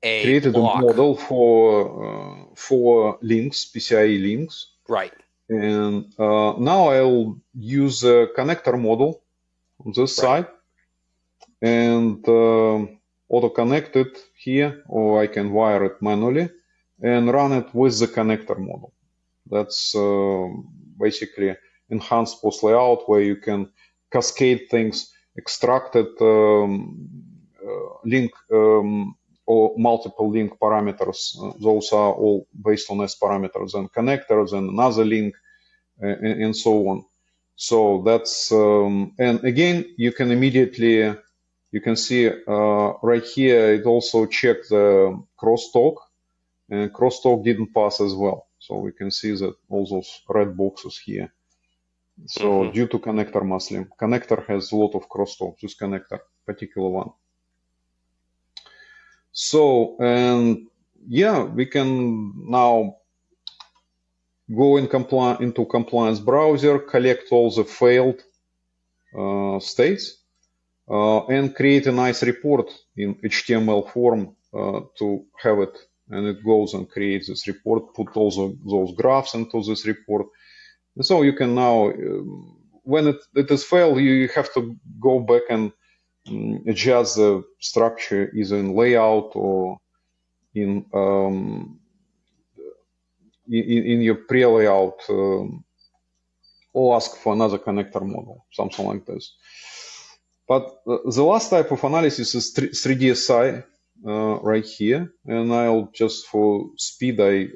a created a block. model for links, PCIe links, Right. and now I'll use a connector model on this Right. side and auto connect it here, or I can wire it manually and run it with the connector model. That's basically enhanced post layout where you can cascade things, extracted link or multiple link parameters. Those are all based on S parameters and connectors and another link and so on. So that's, and again, you can immediately, you can see right here, it also checked the crosstalk, and crosstalk didn't pass as well. So we can see that all those red boxes here. So due to connector muslim, connector has a lot of crosstalk, this connector, particular one. So, and yeah, we can now go into compliance browser, collect all the failed states, and create a nice report in HTML form to have it. And it goes and creates this report, put all those graphs into this report. And so you can now, when it is failed, you have to go back and adjust the structure either in layout or in your pre-layout, or ask for another connector model, something like this. But the last type of analysis is 3DSI right here, and I'll just for speed I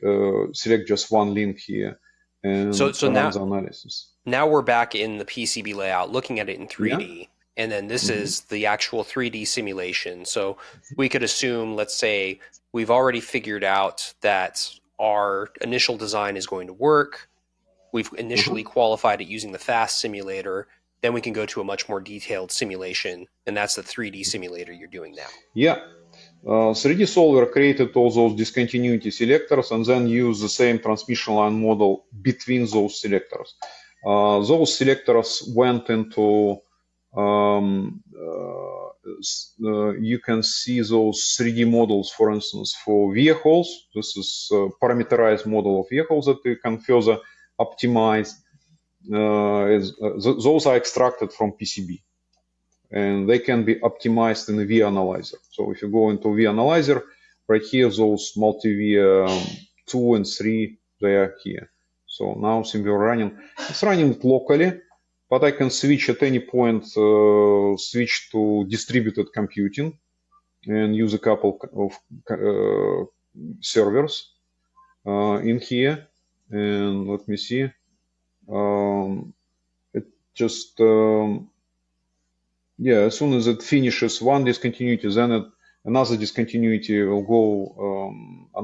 select just one link here and run now, the analysis. Now we're back in the PCB layout, looking at it in 3D. Yeah. And then this is the actual 3D simulation. So we could assume, let's say, we've already figured out that our initial design is going to work. We've initially qualified it using the FAST simulator. Then we can go to a much more detailed simulation, and that's the 3D simulator you're doing now. Yeah. 3D Solver created all those discontinuity selectors and then used the same transmission line model between those selectors. Those selectors went into, you can see those 3D models, for instance, for vehicles. This is a parameterized model of vehicles that we can further optimize. Those are extracted from PCB. And they can be optimized in a vAnalyzer. So if you go into vAnalyzer, right here, those multi-via 2 and 3, they are here. So now SymBio running. It's running locally, but I can switch at any point, switch to distributed computing and use a couple of servers in here. And let me see. It just... yeah, as soon as it finishes one discontinuity, then another discontinuity will go,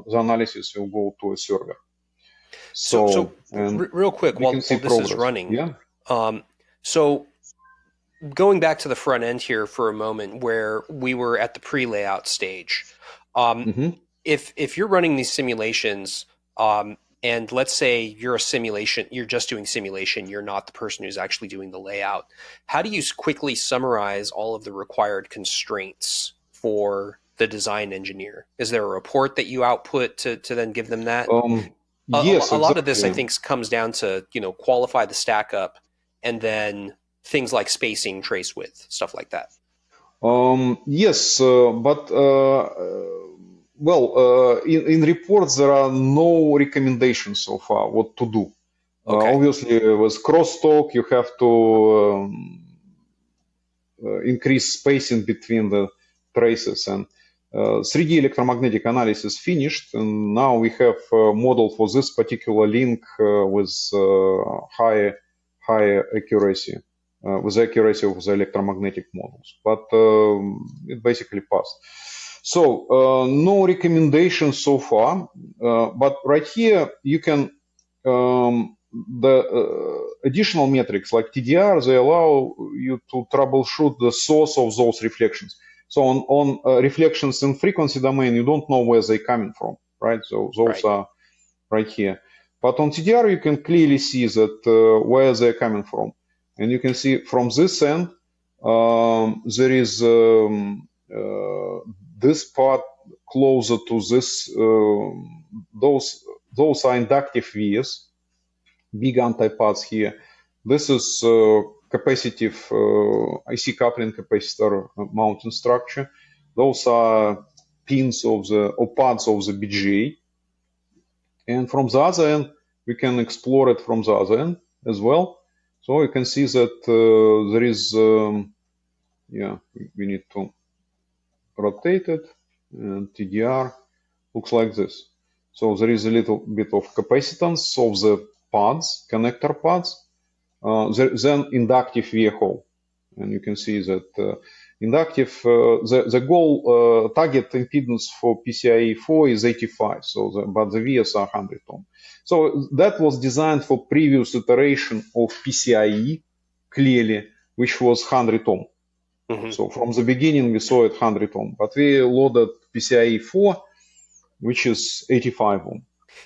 the analysis will go to a server. So real quick, while this is running, yeah. So going back to the front end here for a moment, where we were at the pre-layout stage, if you're running these simulations, and let's say you're just doing simulation, you're not the person who's actually doing the layout. How do you quickly summarize all of the required constraints for the design engineer? Is there a report that you output to then give them that? Yes, a lot of this, I think, comes down to, qualify the stack up and then things like spacing, trace width, stuff like that. Yes, but well, in reports, there are no recommendations so far what to do. Okay. Obviously, with crosstalk, you have to increase spacing between the traces. And 3D electromagnetic analysis finished, and now we have a model for this particular link with higher accuracy, with the accuracy of the electromagnetic models. But it basically passed. So no recommendations so far, but right here you can, the additional metrics like TDR, they allow you to troubleshoot the source of those reflections. So on reflections in frequency domain, you don't know where they're coming from, right? So those are right here. But on TDR, you can clearly see that where they're coming from. And you can see from this end, there is this part closer to this. Those are inductive vias, big antipaths here. This is capacitive IC coupling capacitor mounting structure. Those are pins of the or parts of the BGA. And from the other end, we can explore it from the other end as well. So you can see that there is, we need to rotate it, and TDR looks like this. So there is a little bit of capacitance of the pads, connector pads, then inductive via hole. And you can see that inductive, the goal target impedance for PCIe 4 is 85, so but the vias are 100 ohm. So that was designed for previous iteration of PCIe, clearly, which was 100 ohm. Mm-hmm. So from the beginning, we saw it 100 ohm, but we loaded PCIe 4, which is 85 ohm.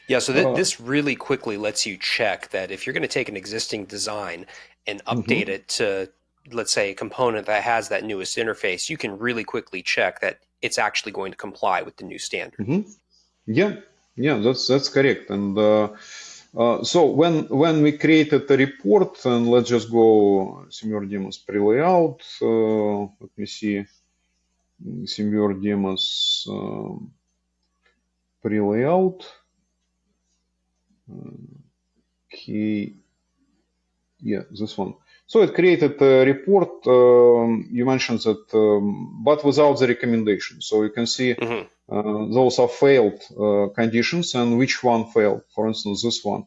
Yeah, so this really quickly lets you check that if you're going to take an existing design and update it to, let's say, a component that has that newest interface, you can really quickly check that it's actually going to comply with the new standard. Yeah, that's correct. And so when we created the report, and let's just go Semver Demos pre-layout. Let me see, Semver Demos pre-layout. Okay, yeah, this one. So it created a report. You mentioned that, but without the recommendation. So you can see those are failed conditions, and which one failed. For instance, this one.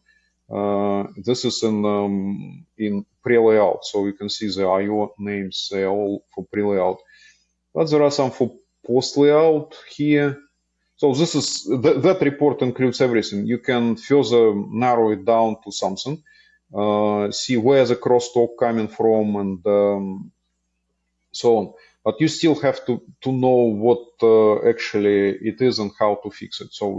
This is in pre-layout, so you can see the I/O names. They are all for pre-layout, but there are some for post-layout here. So this is that report includes everything. You can further narrow it down to something, see where the crosstalk coming from, and so on. But you still have to know what actually it is and how to fix it. So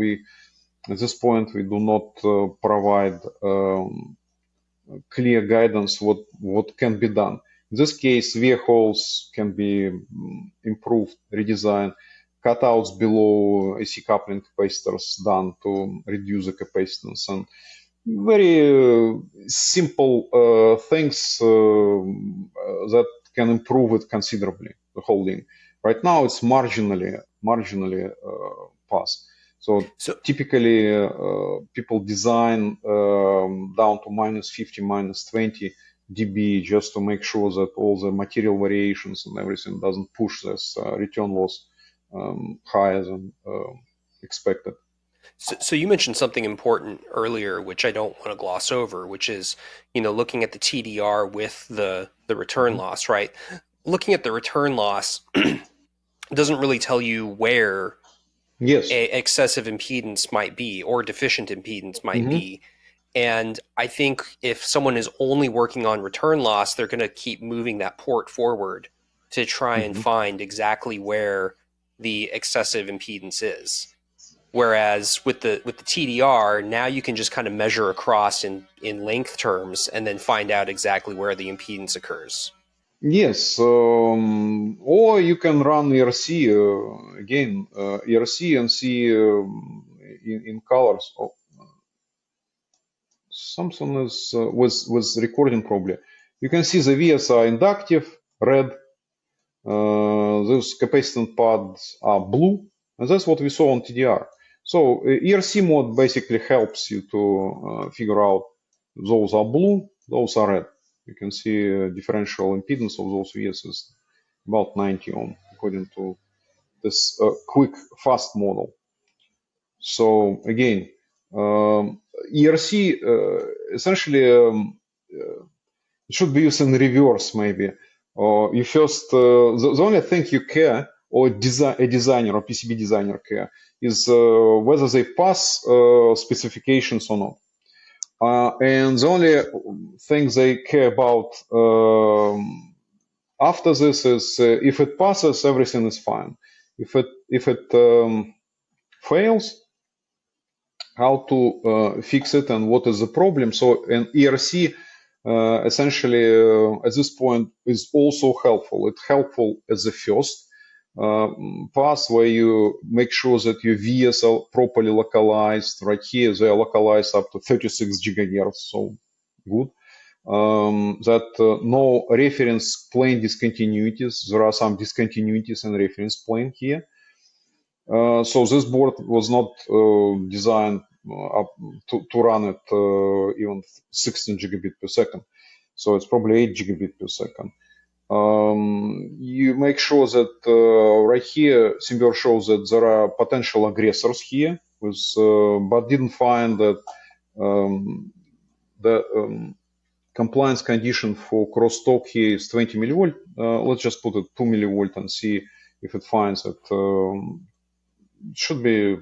at this point, we do not provide clear guidance what can be done. In this case, via holes can be improved, redesigned, cutouts below AC coupling capacitors done to reduce the capacitance, and very simple things that can improve it considerably, the holding. Right now, it's marginally pass. So typically, people design down to minus 50, minus 20 dB just to make sure that all the material variations and everything doesn't push this return loss higher than expected. So you mentioned something important earlier, which I don't want to gloss over, which is, looking at the TDR with the return loss, right? Looking at the return loss doesn't really tell you where excessive impedance might be or deficient impedance might be. And I think if someone is only working on return loss, they're going to keep moving that port forward to try and find exactly where the excessive impedance is. Whereas with the TDR, now you can just kind of measure across in length terms and then find out exactly where the impedance occurs. Yes, or you can run ERC again, ERC and see in colors. Oh, something is with recording probably. You can see the vias are inductive, red. Those capacitance pads are blue, and that's what we saw on TDR. So ERC mode basically helps you to figure out those are blue, those are red. You can see differential impedance of those vias is about 90 ohm, according to this quick, fast model. So again, ERC essentially it should be used in reverse maybe. You first, the only thing you care, or a designer or PCB designer care, is whether they pass specifications or not. And the only thing they care about after this is if it passes, everything is fine. If it fails, how to fix it and what is the problem. So an ERC essentially at this point is also helpful. It's helpful as the first pass where you make sure that your vias are properly localized. Right here, they are localized up to 36 gigahertz, so good. That no reference plane discontinuities. There are some discontinuities in reference plane here. So this board was not designed to run at even 16 gigabit per second. So it's probably 8 gigabit per second. You make sure that right here, Symbior shows that there are potential aggressors here, but didn't find that the compliance condition for crosstalk here is 20 millivolt. Let's just put it 2 millivolt and see if it finds that it should be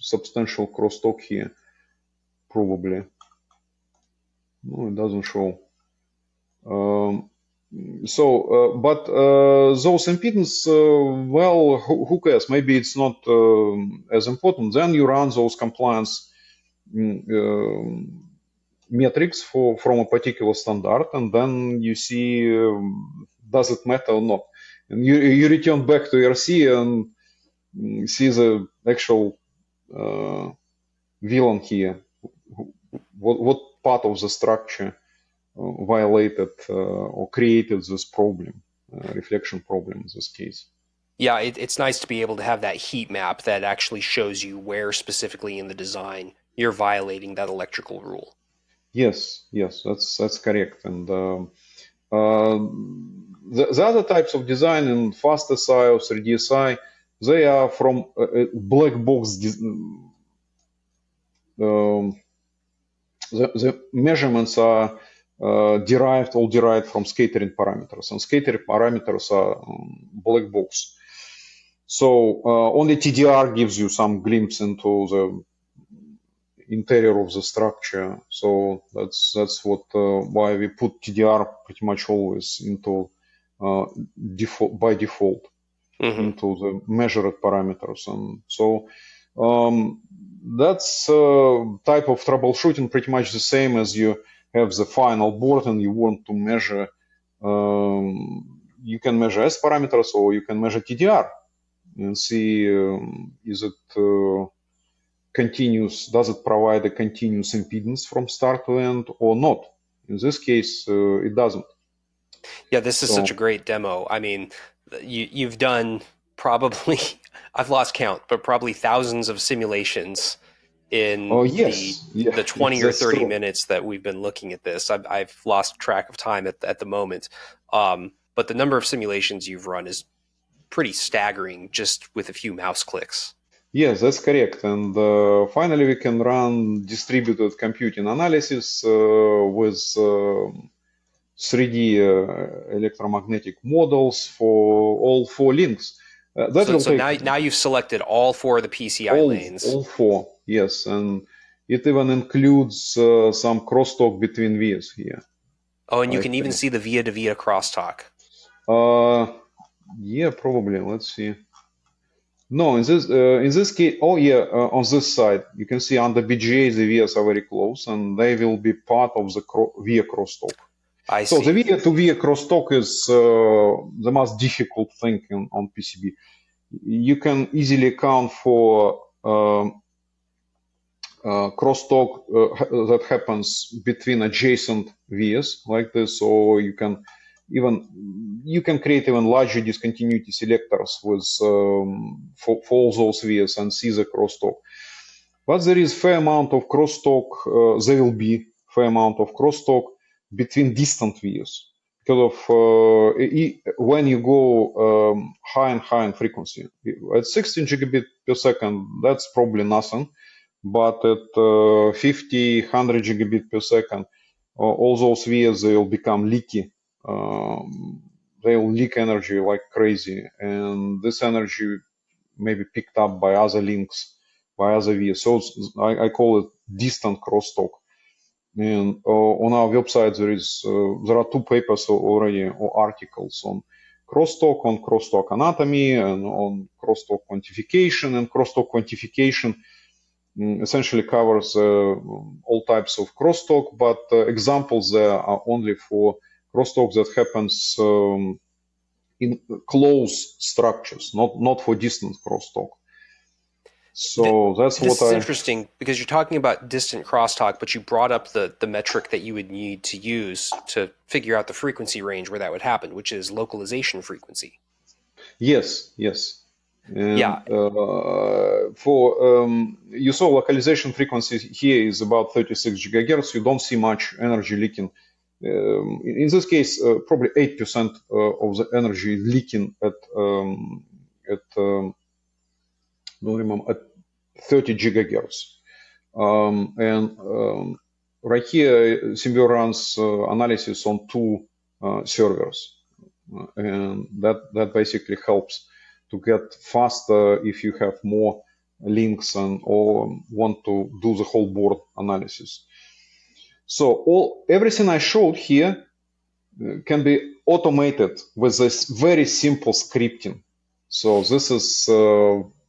substantial crosstalk here, probably. No, it doesn't show. But those impedance, well, who cares? Maybe it's not as important. Then you run those compliance metrics from a particular standard, and then you see does it matter or not. And you return back to ERC and see the actual villain here. What part of the structure violated or created this problem, reflection problem in this case. Yeah, it's nice to be able to have that heat map that actually shows you where specifically in the design you're violating that electrical rule. Yes, that's correct. And the other types of design in FastSI or 3DSI, they are from black box. The measurements are derived from scattering parameters, and scattering parameters are black box. So only TDR gives you some glimpse into the interior of the structure. So that's what why we put TDR pretty much always into by default into the measured parameters. And so that's type of troubleshooting pretty much the same as you have the final board and you want to measure. You can measure S parameters or you can measure TDR and see is it continuous, does it provide a continuous impedance from start to end or not? In this case, it doesn't. Yeah, this is such a great demo. I mean, you've done probably, I've lost count, but probably thousands of simulations in the 20 or 30 minutes that we've been looking at this. I've lost track of time at the moment. But the number of simulations you've run is pretty staggering just with a few mouse clicks. Yes, that's correct. And finally, we can run distributed computing analysis with 3D electromagnetic models for all 4 links. So now you've selected all 4 of the PCI lanes. All 4, yes. And it even includes some crosstalk between vias here. Oh, and you can even see the via-to-via crosstalk. Yeah, probably. Let's see. No, in this case, on this side, you can see under BGA the vias are very close, and they will be part of the via crosstalk. I see. So the via-to-via crosstalk is the most difficult thing on PCB. You can easily account for crosstalk that happens between adjacent vias like this, or you can create even larger discontinuity selectors with for all those vias and see the crosstalk. But there is fair amount of crosstalk. There will be fair amount of crosstalk between distant vias because of when you go high and high in frequency. At 16 gigabit per second, that's probably nothing. But at 50, 100 gigabit per second, all those vias, they will become leaky. They will leak energy like crazy, and this energy may be picked up by other links, by other vias. So I call it distant crosstalk. And on our website there are 2 papers already, or articles on crosstalk anatomy and on crosstalk quantification. And crosstalk quantification essentially covers all types of crosstalk, but examples there are only for crosstalk that happens in close structures, not for distant crosstalk. So that's This what is I. interesting because you're talking about distant crosstalk, but you brought up the metric that you would need to use to figure out the frequency range where that would happen, which is localization frequency. Yes, yes. Yeah, And for you saw localization frequency here is about 36 gigahertz. You don't see much energy leaking. In this case, probably 8% of the energy leaking at don't remember at 30 gigahertz. And right here, Symbio runs analysis on two servers, and that basically helps to get faster if you have more links and or want to do the whole board analysis. So everything I showed here can be automated with this very simple scripting. So this is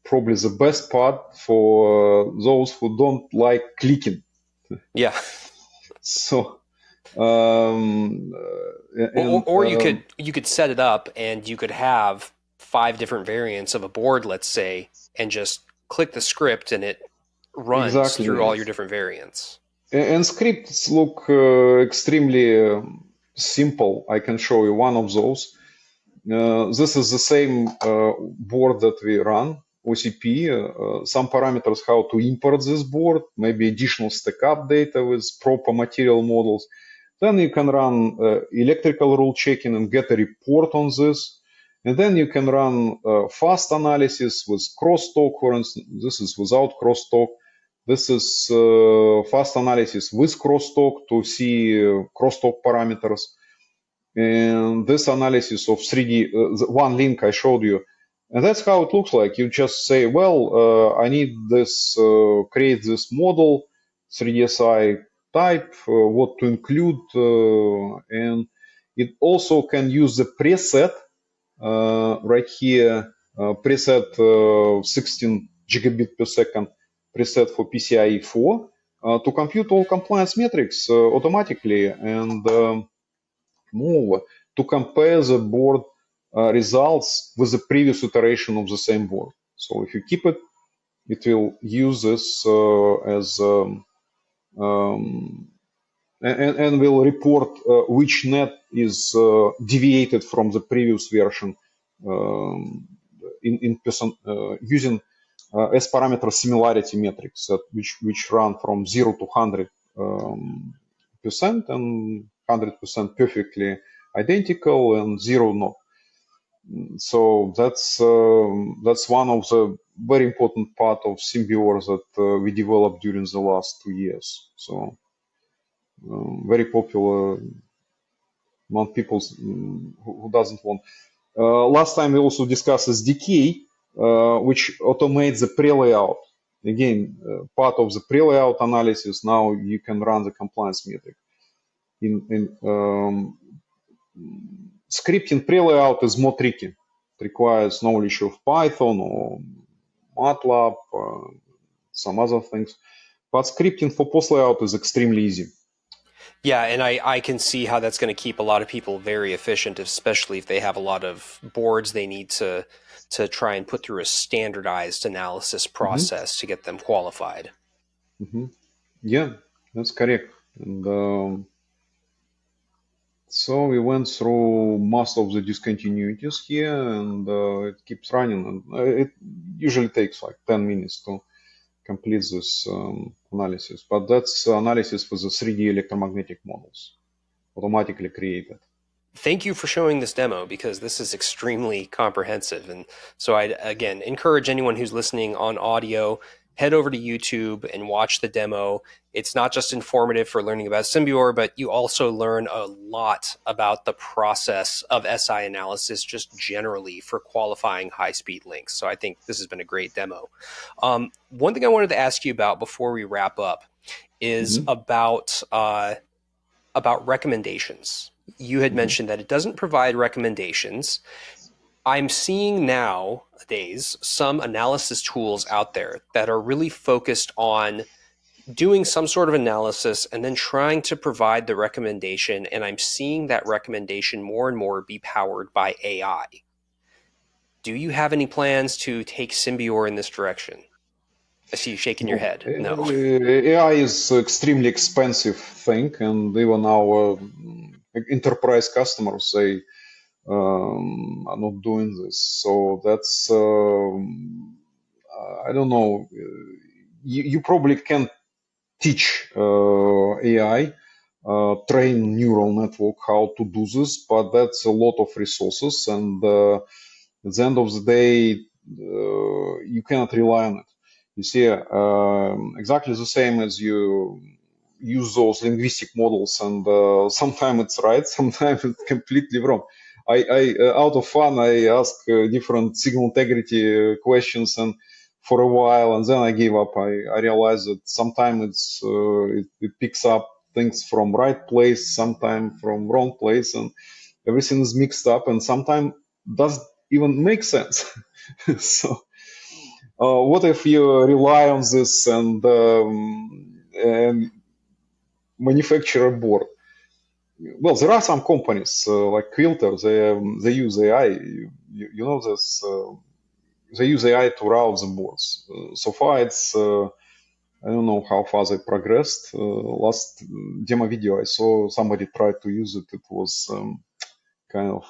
probably the best part for those who don't like clicking. yeah. So um, and Or you could set it up and you could have 5 different variants of a board, let's say, and just click the script and it runs through all exactly. your different variants. And scripts look extremely simple. I can show you one of those. This is the same board that we run, OCP. Some parameters how to import this board, maybe additional stack-up data with proper material models. Then you can run electrical rule checking and get a report on this. And then you can run fast analysis with crosstalk, for instance. This is without crosstalk. This is fast analysis with crosstalk to see crosstalk parameters. And this analysis of 3D, one link I showed you, and that's how it looks like. You just say, well, I need this, create this model, 3DSI type, what to include, and it also can use the preset right here, preset 16 gigabit per second, preset for PCIe 4, to compute all compliance metrics automatically. And moreover, to compare the board results with the previous iteration of the same board. So if you keep it, it will use this as and will report which net is deviated from the previous version in person using S parameter similarity metrics that which run from 0 to 100 percent and 100% perfectly identical and 0 not. So that's one of the very important part of Symbior that we developed during the last 2 years. So very popular among people who doesn't want. Last time we also discussed SDK, which automates the pre-layout. Again, part of the pre-layout analysis. Now you can run the compliance metric. In scripting pre-layout is more tricky. It requires knowledge of Python or MATLAB, some other things. But scripting for post-layout is extremely easy. Yeah, and I can see how that's going to keep a lot of people very efficient, especially if they have a lot of boards they need to try and put through a standardized analysis process to get them qualified. Yeah, that's correct. And so we went through most of the discontinuities here, and it keeps running. And it usually takes like 10 minutes to complete this analysis. But that's analysis for the 3D electromagnetic models, automatically created. Thank you for showing this demo because this is extremely comprehensive. And so I again encourage anyone who's listening on audio, head over to YouTube and watch the demo. It's not just informative for learning about Symbior, but you also learn a lot about the process of SI analysis just generally for qualifying high-speed links. So I think this has been a great demo. One thing I wanted to ask you about before we wrap up is about recommendations. You had mentioned that it doesn't provide recommendations. I'm seeing nowadays some analysis tools out there that are really focused on doing some sort of analysis and then trying to provide the recommendation. And I'm seeing that recommendation more and more be powered by AI. Do you have any plans to take Symbior in this direction? I see you shaking your No, head. No. AI is extremely expensive thing, and even our enterprise customers, they are not doing this. So that's I don't know. You probably can teach AI, train neural network how to do this, but that's a lot of resources, and at the end of the day, you cannot rely on it. You see, exactly the same as you use those linguistic models, and sometimes it's right, sometimes it's completely wrong. Out of fun, I ask different signal integrity questions, and for a while, and then I gave up. I realized that sometimes it picks up things from right place, sometimes from wrong place, and everything is mixed up, and sometimes doesn't even make sense. So, what if you rely on this and manufacture a board? Well, there are some companies like Quilter. They use AI. You know this. They use AI to route the boards. So far, it's I don't know how far they progressed. Last demo video I saw, somebody tried to use it. It was kind of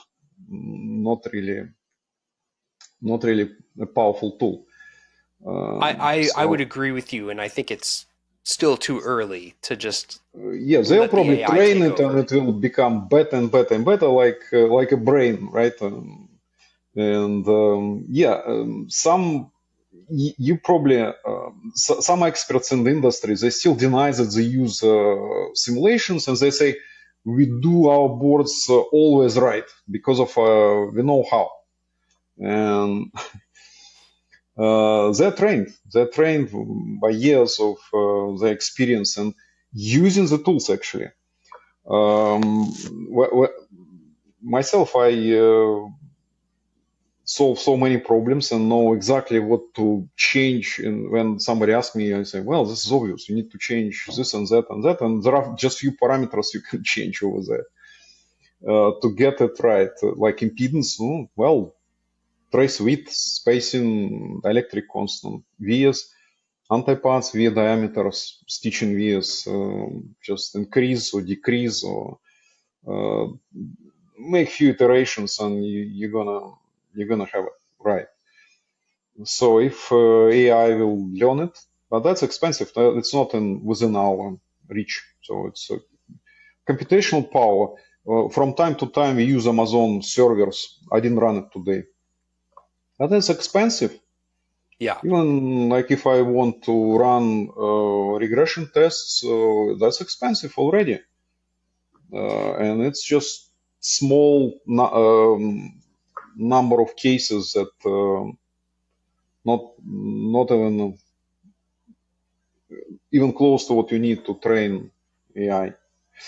not really a powerful tool. I would So agree with you, and I think it's still too early to just yeah, they'll let the probably AI train take it, and over. it will become better and better and better, like a brain, right? And yeah, you probably some experts in the industry, they still deny that they use simulations, and they say we do our boards always right because of we know how, and they're trained by years of their experience and using the tools actually. Myself, I solve so many problems and know exactly what to change. And when somebody asks me, I say, well, this is obvious. You need to change this and that and that. And there are just few parameters you can change over there to get it right. Like impedance, well, trace width, spacing, electric constant, vias, antipaths, via diameters, stitching vias, just increase or decrease or uh, make few iterations, and you're gonna have it right. So if AI will learn it, but that's expensive. It's not within our reach. So it's computational power. From time to time, we use Amazon servers. I didn't run it today. But that's expensive. Yeah. Even like if I want to run regression tests, that's expensive already. And it's just small number of cases that not even close to what you need to train AI.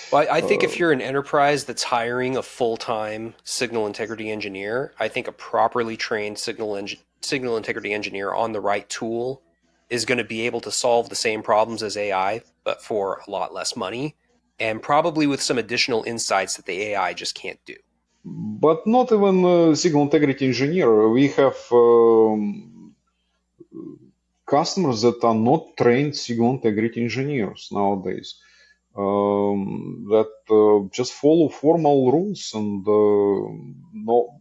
Well, I think if you're an enterprise that's hiring a full-time signal integrity engineer, I think a properly trained signal integrity engineer on the right tool is going to be able to solve the same problems as AI, but for a lot less money, and probably with some additional insights that the AI just can't do. But not even signal integrity engineer. We have customers that are not trained signal integrity engineers nowadays. That just follow formal rules and no,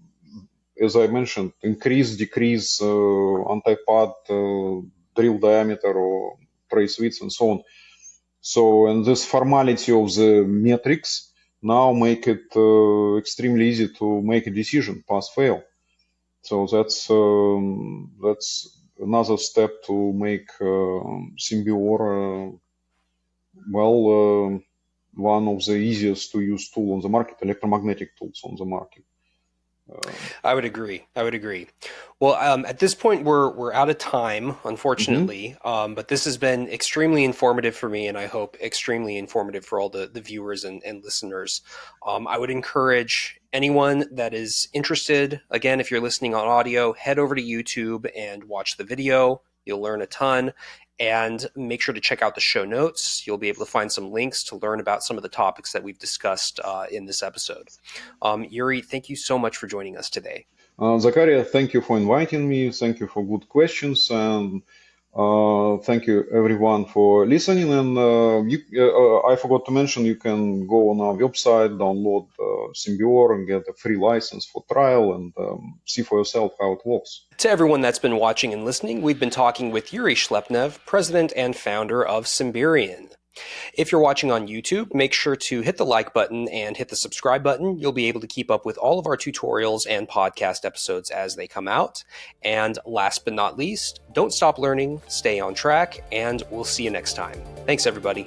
as I mentioned, increase, decrease, antipath, drill diameter, or trace width, and so on. So, and this formality of the metrics now make it extremely easy to make a decision, pass, fail. So that's another step to make Symbior one of the easiest to use tool on the market, electromagnetic tools on the market. I would agree. I would agree. Well, at this point, we're out of time, unfortunately. But this has been extremely informative for me, and I hope extremely informative for all the viewers and listeners. I would encourage anyone that is interested, again, if you're listening on audio, head over to YouTube and watch the video. You'll learn a ton. And make sure to check out the show notes. You'll be able to find some links to learn about some of the topics that we've discussed in this episode. Yuri, thank you so much for joining us today. Zakaria, thank you for inviting me. Thank you for good questions, and thank you everyone for listening. And I forgot to mention, you can go on our website, download Symbior, and get a free license for trial, and see for yourself how it works. To everyone that's been watching and listening, we've been talking with Yuri Shlepnev, president and founder of Symbiorion. If you're watching on YouTube, make sure to hit the like button and hit the subscribe button. You'll be able to keep up with all of our tutorials and podcast episodes as they come out. And last but not least, don't stop learning, stay on track, and we'll see you next time. Thanks, everybody.